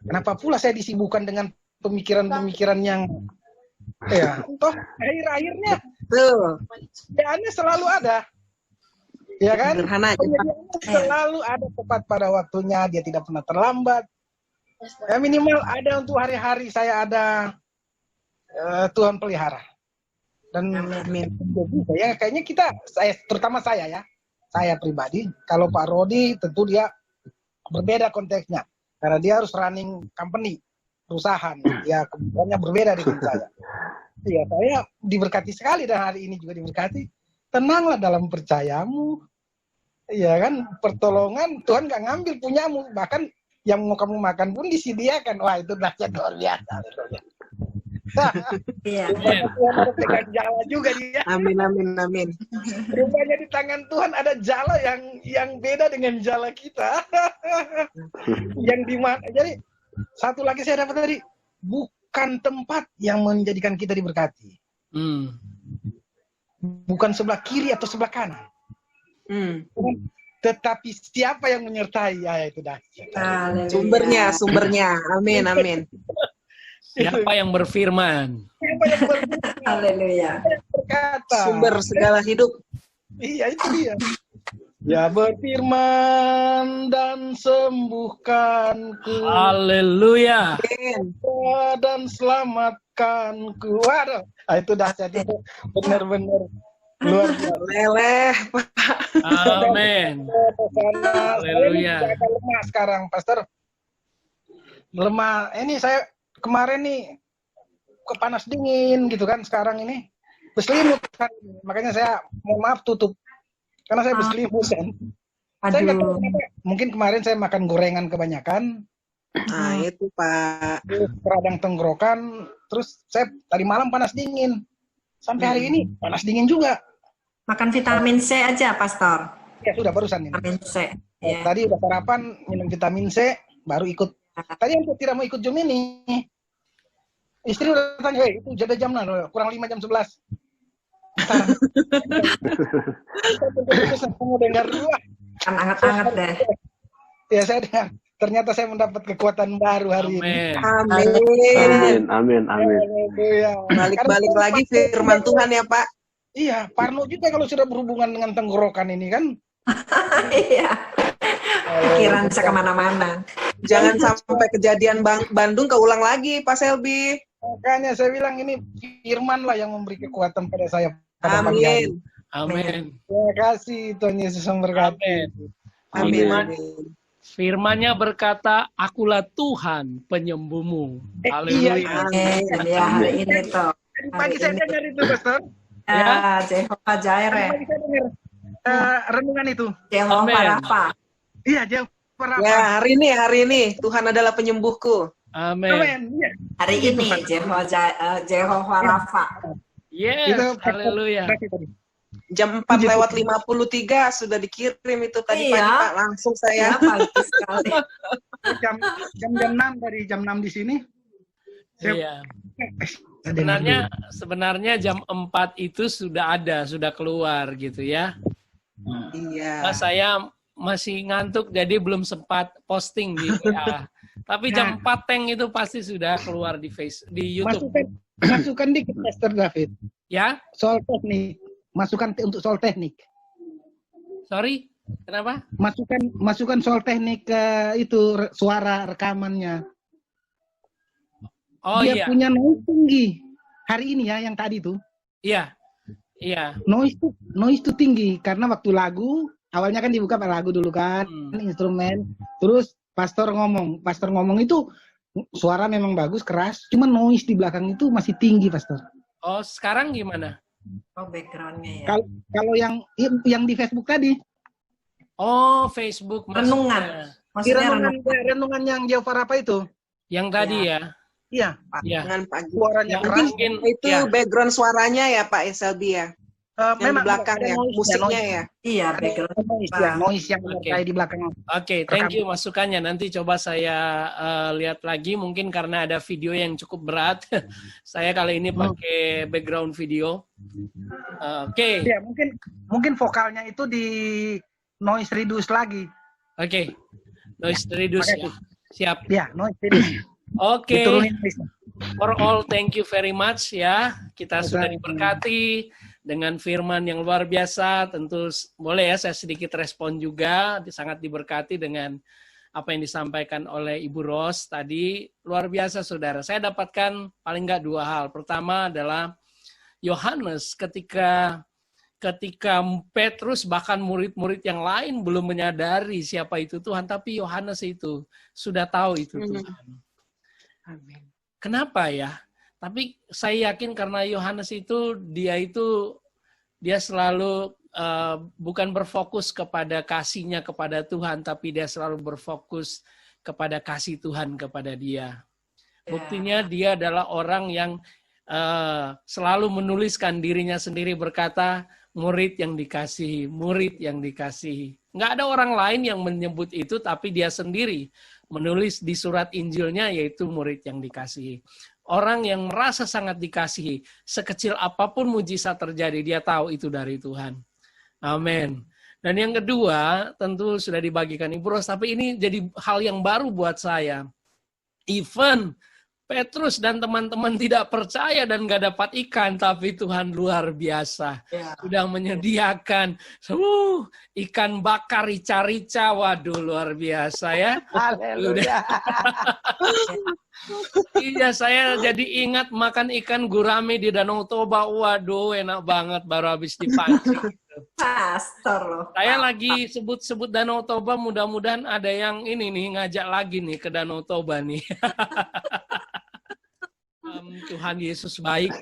kenapa pula saya disibukkan dengan pemikiran-pemikiran yang toh akhir-akhirnya pekerjaannya selalu ada. Ya kan? Selalu ada tepat pada waktunya, dia tidak pernah terlambat. Ya minimal ada untuk hari-hari saya ada Tuhan pelihara. Dan ya kayaknya terutama saya pribadi, kalau Pak Rodi tentu dia berbeda konteksnya. Karena dia harus running company, perusahaan. Ya kebutuhannya berbeda dengan saya. Ya saya diberkati sekali dan hari ini juga diberkati. Tenanglah dalam percayamu. Iya kan, pertolongan Tuhan nggak ngambil punyamu, bahkan yang mau kamu makan pun disediakan. Wah, itu dahsyat luar biasa. Iya. Rupanya Tuhan ada pegang jala juga dia. Amin, amin, amin. Rupanya di tangan Tuhan ada jala yang beda dengan jala kita. Yang dimana? Jadi satu lagi saya dapat tadi, bukan tempat yang menjadikan kita diberkati. Bukan sebelah kiri atau sebelah kanan. Tetapi siapa yang menyertai? Ya itu dah. Sumbernya. Amin, amin. Siapa yang berfirman? Siapa yang berfirman? Haleluya. Berkata. Sumber segala hidup. Iya, itu dia. Ya berfirman dan sembuhkanku. Haleluya. Dan selamatkanku. Waduh, itu dahsyat, itu benar-benar luar biasa. Leleh, Pak. Amin. Haleluya. Saya lemah sekarang, Pastor. Lemah. Ini saya kemarin nih kepanas dingin gitu kan, sekarang ini berselimut kan. Makanya saya mohon maaf tutup karena saya berselimut kan. Saya nggak tahu kenapa. Mungkin kemarin saya makan gorengan kebanyakan. Nah, itu Pak. Radang tenggorokan. Terus saya tadi malam panas dingin. Sampai hari ini panas dingin juga. Makan vitamin C aja, Pastor. Ya sudah barusan ini. Vitamin C. Ya. Tadi udah sarapan minum vitamin C, baru ikut. Tadi yang tidak mau ikut Zoom ini, istri udah tanya, itu jaga jam mana? Kurang 5 jam 11. Saya mau dengar dulu. Kan anget-anget deh. Ya saya dengar. Ternyata saya mendapat kekuatan baru hari ini. Amin. Amin. Balik-balik lagi firman Tuhan ya Pak. Iya, parno juga kalau sudah berhubungan dengan tenggorokan ini kan. Iya. Pikiran bisa kemana-mana. Jangan sampai kejadian Bandung keulang lagi, Pak Selby. Makanya saya bilang ini firman lah yang memberi kekuatan pada saya. Pada pagi hari. Amin. Terima kasih Tuhan Yesus memberkati. Amin. Firman-Nya berkata, akulah Tuhan penyembuhmu. Haleluya. Ya, hari ini tuh. Pagi saya dengar itu, Pastor. Ya, Jehovah Jireh. Pagi saya dengar renungan itu. Jehovah Rafa. Iya, Jehovah Rafa. Ya, hari ini Tuhan adalah penyembuhku. Amin. Hari ini Jehovah Rafa. Yes, haleluya. Jam 4:53 sudah dikirim itu tadi pagi Pak, langsung saya. Bagus sekali. jam 6 dari jam 6 di sini. Iya. Sebenarnya jam 4 itu sudah keluar gitu ya. Iya. Nah, saya masih ngantuk jadi belum sempat posting di WA. Tapi jam 4 teng itu pasti sudah keluar di YouTube. Masukkan dikit Pastor David. Ya? Soal teknik. Masukan untuk soal teknik. Sorry, kenapa? Masukan soal teknik itu suara rekamannya. Oh Dia iya. punya noise tinggi. Hari ini ya yang tadi tuh. Iya. Iya. Noise tuh tinggi karena waktu lagu awalnya kan dibuka pakai lagu dulu kan, instrumen. Terus pastor ngomong itu suara memang bagus, keras, cuma noise di belakang itu masih tinggi, Pastor. Oh, sekarang gimana? Oh, background-nya ya. Kalau yang di Facebook tadi. Oh, Facebook. Renungan. Maksudnya renungan yang Jehovah Rafa itu. Yang tadi ya. Iya. Dengan pagi. Suaranya keras. Mungkin Itu background suaranya ya Pak Selby ya. Yang di belakang ya, musiknya ya. Iya, background. Noise yang kayak di belakang. Oke, thank you masukannya. Nanti coba saya lihat lagi, mungkin karena ada video yang cukup berat. Saya kali ini pakai background video. Oke. Ya, mungkin vokalnya itu di noise reduce lagi. Oke. Noise reduce ya. Siap. Ya, noise reduce. Oke. For all, thank you very much ya. Kita sudah diberkati dengan firman yang luar biasa. Tentu boleh ya saya sedikit respon juga. Sangat diberkati dengan apa yang disampaikan oleh Ibu Ros tadi. Luar biasa saudara. Saya dapatkan paling nggak 2 hal. Pertama adalah Yohanes ketika Petrus bahkan murid-murid yang lain belum menyadari siapa itu Tuhan. Tapi Yohanes itu sudah tahu itu Tuhan. Amin. Kenapa ya? Tapi saya yakin karena Yohanes itu dia selalu bukan berfokus kepada kasihnya kepada Tuhan, tapi dia selalu berfokus kepada kasih Tuhan kepada dia. Buktinya dia adalah orang yang selalu menuliskan dirinya sendiri, berkata, murid yang dikasihi, murid yang dikasihi. Nggak ada orang lain yang menyebut itu, tapi dia sendiri menulis di surat Injilnya, yaitu murid yang dikasihi. Orang yang merasa sangat dikasihi, sekecil apapun mujizat terjadi, dia tahu itu dari Tuhan. Amin. Dan yang kedua, tentu sudah dibagikan Ibu Ros, tapi ini jadi hal yang baru buat saya. Even Petrus dan teman-teman tidak percaya dan gak dapat ikan, tapi Tuhan luar biasa. Sudah menyediakan ikan bakar rica-rica. Waduh, luar biasa ya. Haleluya. Iya, saya jadi ingat makan ikan gurame di Danau Toba. Waduh, enak banget, baru habis dipancing. Pastor loh. Saya lagi sebut-sebut Danau Toba, mudah-mudahan ada yang ini nih, ngajak lagi nih ke Danau Toba nih. Tuhan Yesus baik.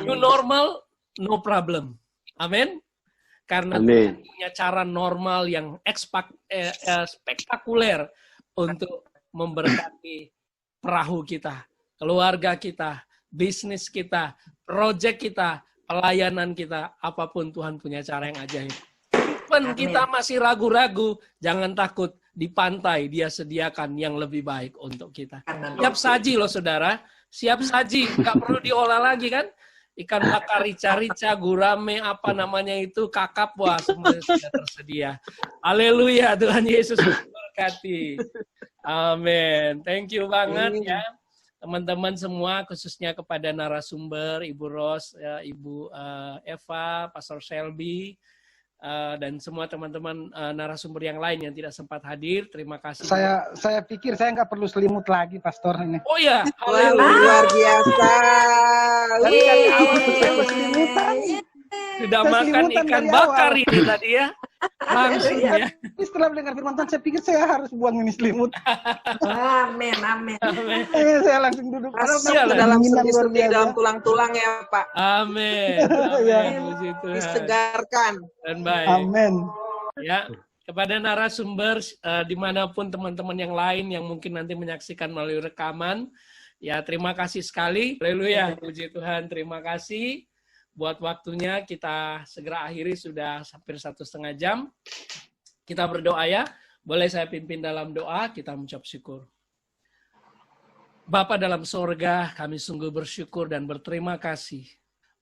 New normal, no problem. Amin. Karena Tuhan punya cara normal yang spektakuler untuk memberkati perahu kita, keluarga kita, bisnis kita, proyek kita, pelayanan kita, apapun Tuhan punya cara yang ajaib. Even kita masih ragu-ragu, jangan takut. Di pantai dia sediakan yang lebih baik untuk kita. Siap saji loh saudara, siap saji, nggak perlu diolah lagi kan? Ikan bakar rica-rica, gurame, apa namanya itu, kakap, wah semuanya sudah tersedia. Haleluya, Tuhan Yesus memberkati. Amin. Thank you banget ya. Teman-teman semua, khususnya kepada narasumber, Ibu Ros, ya, Ibu Eva, Pastor Selby, dan semua teman-teman narasumber yang lain yang tidak sempat hadir, terima kasih. Saya pikir saya nggak perlu selimut lagi, Pastor ini. Oh ya, luar biasa. Dari awal saya berselimutan. Sudah makan ikan bakar ini tadi ya. Langsung ya. Setelah mendengar firman Tuhan, saya pikir saya harus buang ini selimut. Amin, amin. Saya langsung duduk. Masuk dalam sendi-sendi dalam tulang-tulang ya Pak. Amin. Amin. Disegarkan. Dan baik. Amin. Ya, kepada narasumber dimanapun teman-teman yang lain yang mungkin nanti menyaksikan melalui rekaman, ya terima kasih sekali. Haleluya, puji Tuhan, terima kasih. Buat waktunya kita segera akhiri, sudah hampir 1,5 jam. Kita berdoa ya. Boleh saya pimpin dalam doa, kita mengucap syukur. Bapa dalam sorga, kami sungguh bersyukur dan berterima kasih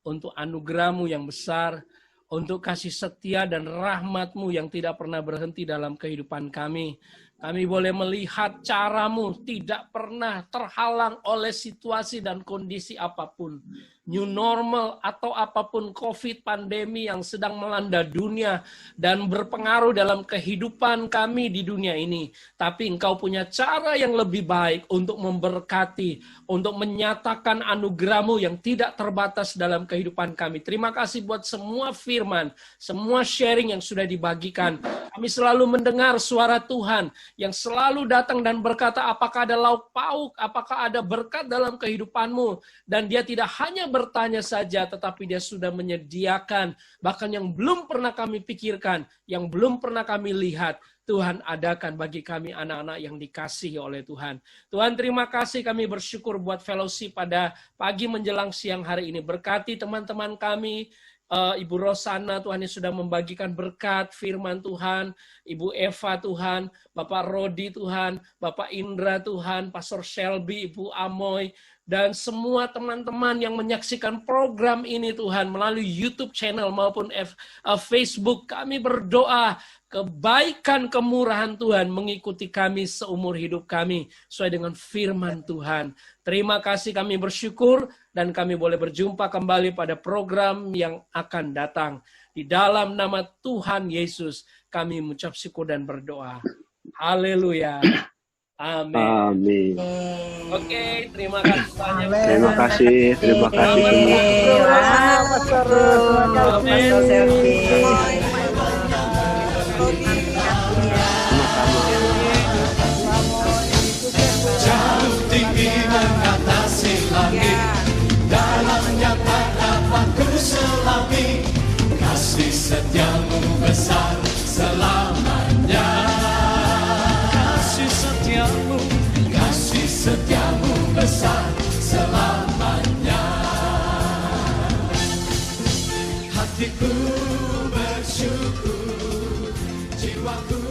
untuk anugerah-Mu yang besar, untuk kasih setia dan rahmat-Mu yang tidak pernah berhenti dalam kehidupan kami. Kami boleh melihat cara-Mu tidak pernah terhalang oleh situasi dan kondisi apapun. New normal atau apapun COVID, pandemi yang sedang melanda dunia dan berpengaruh dalam kehidupan kami di dunia ini. Tapi Engkau punya cara yang lebih baik untuk memberkati, untuk menyatakan anugerah-Mu yang tidak terbatas dalam kehidupan kami. Terima kasih buat semua firman, semua sharing yang sudah dibagikan. Kami selalu mendengar suara Tuhan yang selalu datang dan berkata, apakah ada lauk pauk, apakah ada berkat dalam kehidupanmu. Dan dia tidak hanya bertanya saja, tetapi dia sudah menyediakan, bahkan yang belum pernah kami pikirkan, yang belum pernah kami lihat, Tuhan adakan bagi kami anak-anak yang dikasihi oleh Tuhan. Tuhan terima kasih, kami bersyukur buat fellowship pada pagi menjelang siang hari ini. Berkati teman-teman kami, Ibu Rosana Tuhan yang sudah membagikan berkat firman Tuhan, Ibu Eva Tuhan, Bapak Rodi Tuhan, Bapak Indra Tuhan, Pastor Selby, Ibu Amoy, dan semua teman-teman yang menyaksikan program ini Tuhan melalui YouTube channel maupun Facebook. Kami berdoa kebaikan kemurahan Tuhan mengikuti kami seumur hidup kami sesuai dengan firman Tuhan. Terima kasih, kami bersyukur dan kami boleh berjumpa kembali pada program yang akan datang. Di dalam nama Tuhan Yesus kami mengucap syukur dan berdoa. Haleluya. Amin. Amin. Oke, terima kasih banyak. Terima kasih semua. Jauh tinggi mengatasi langit, dalamnya tak dapat ku selami kasih setia. jiwaku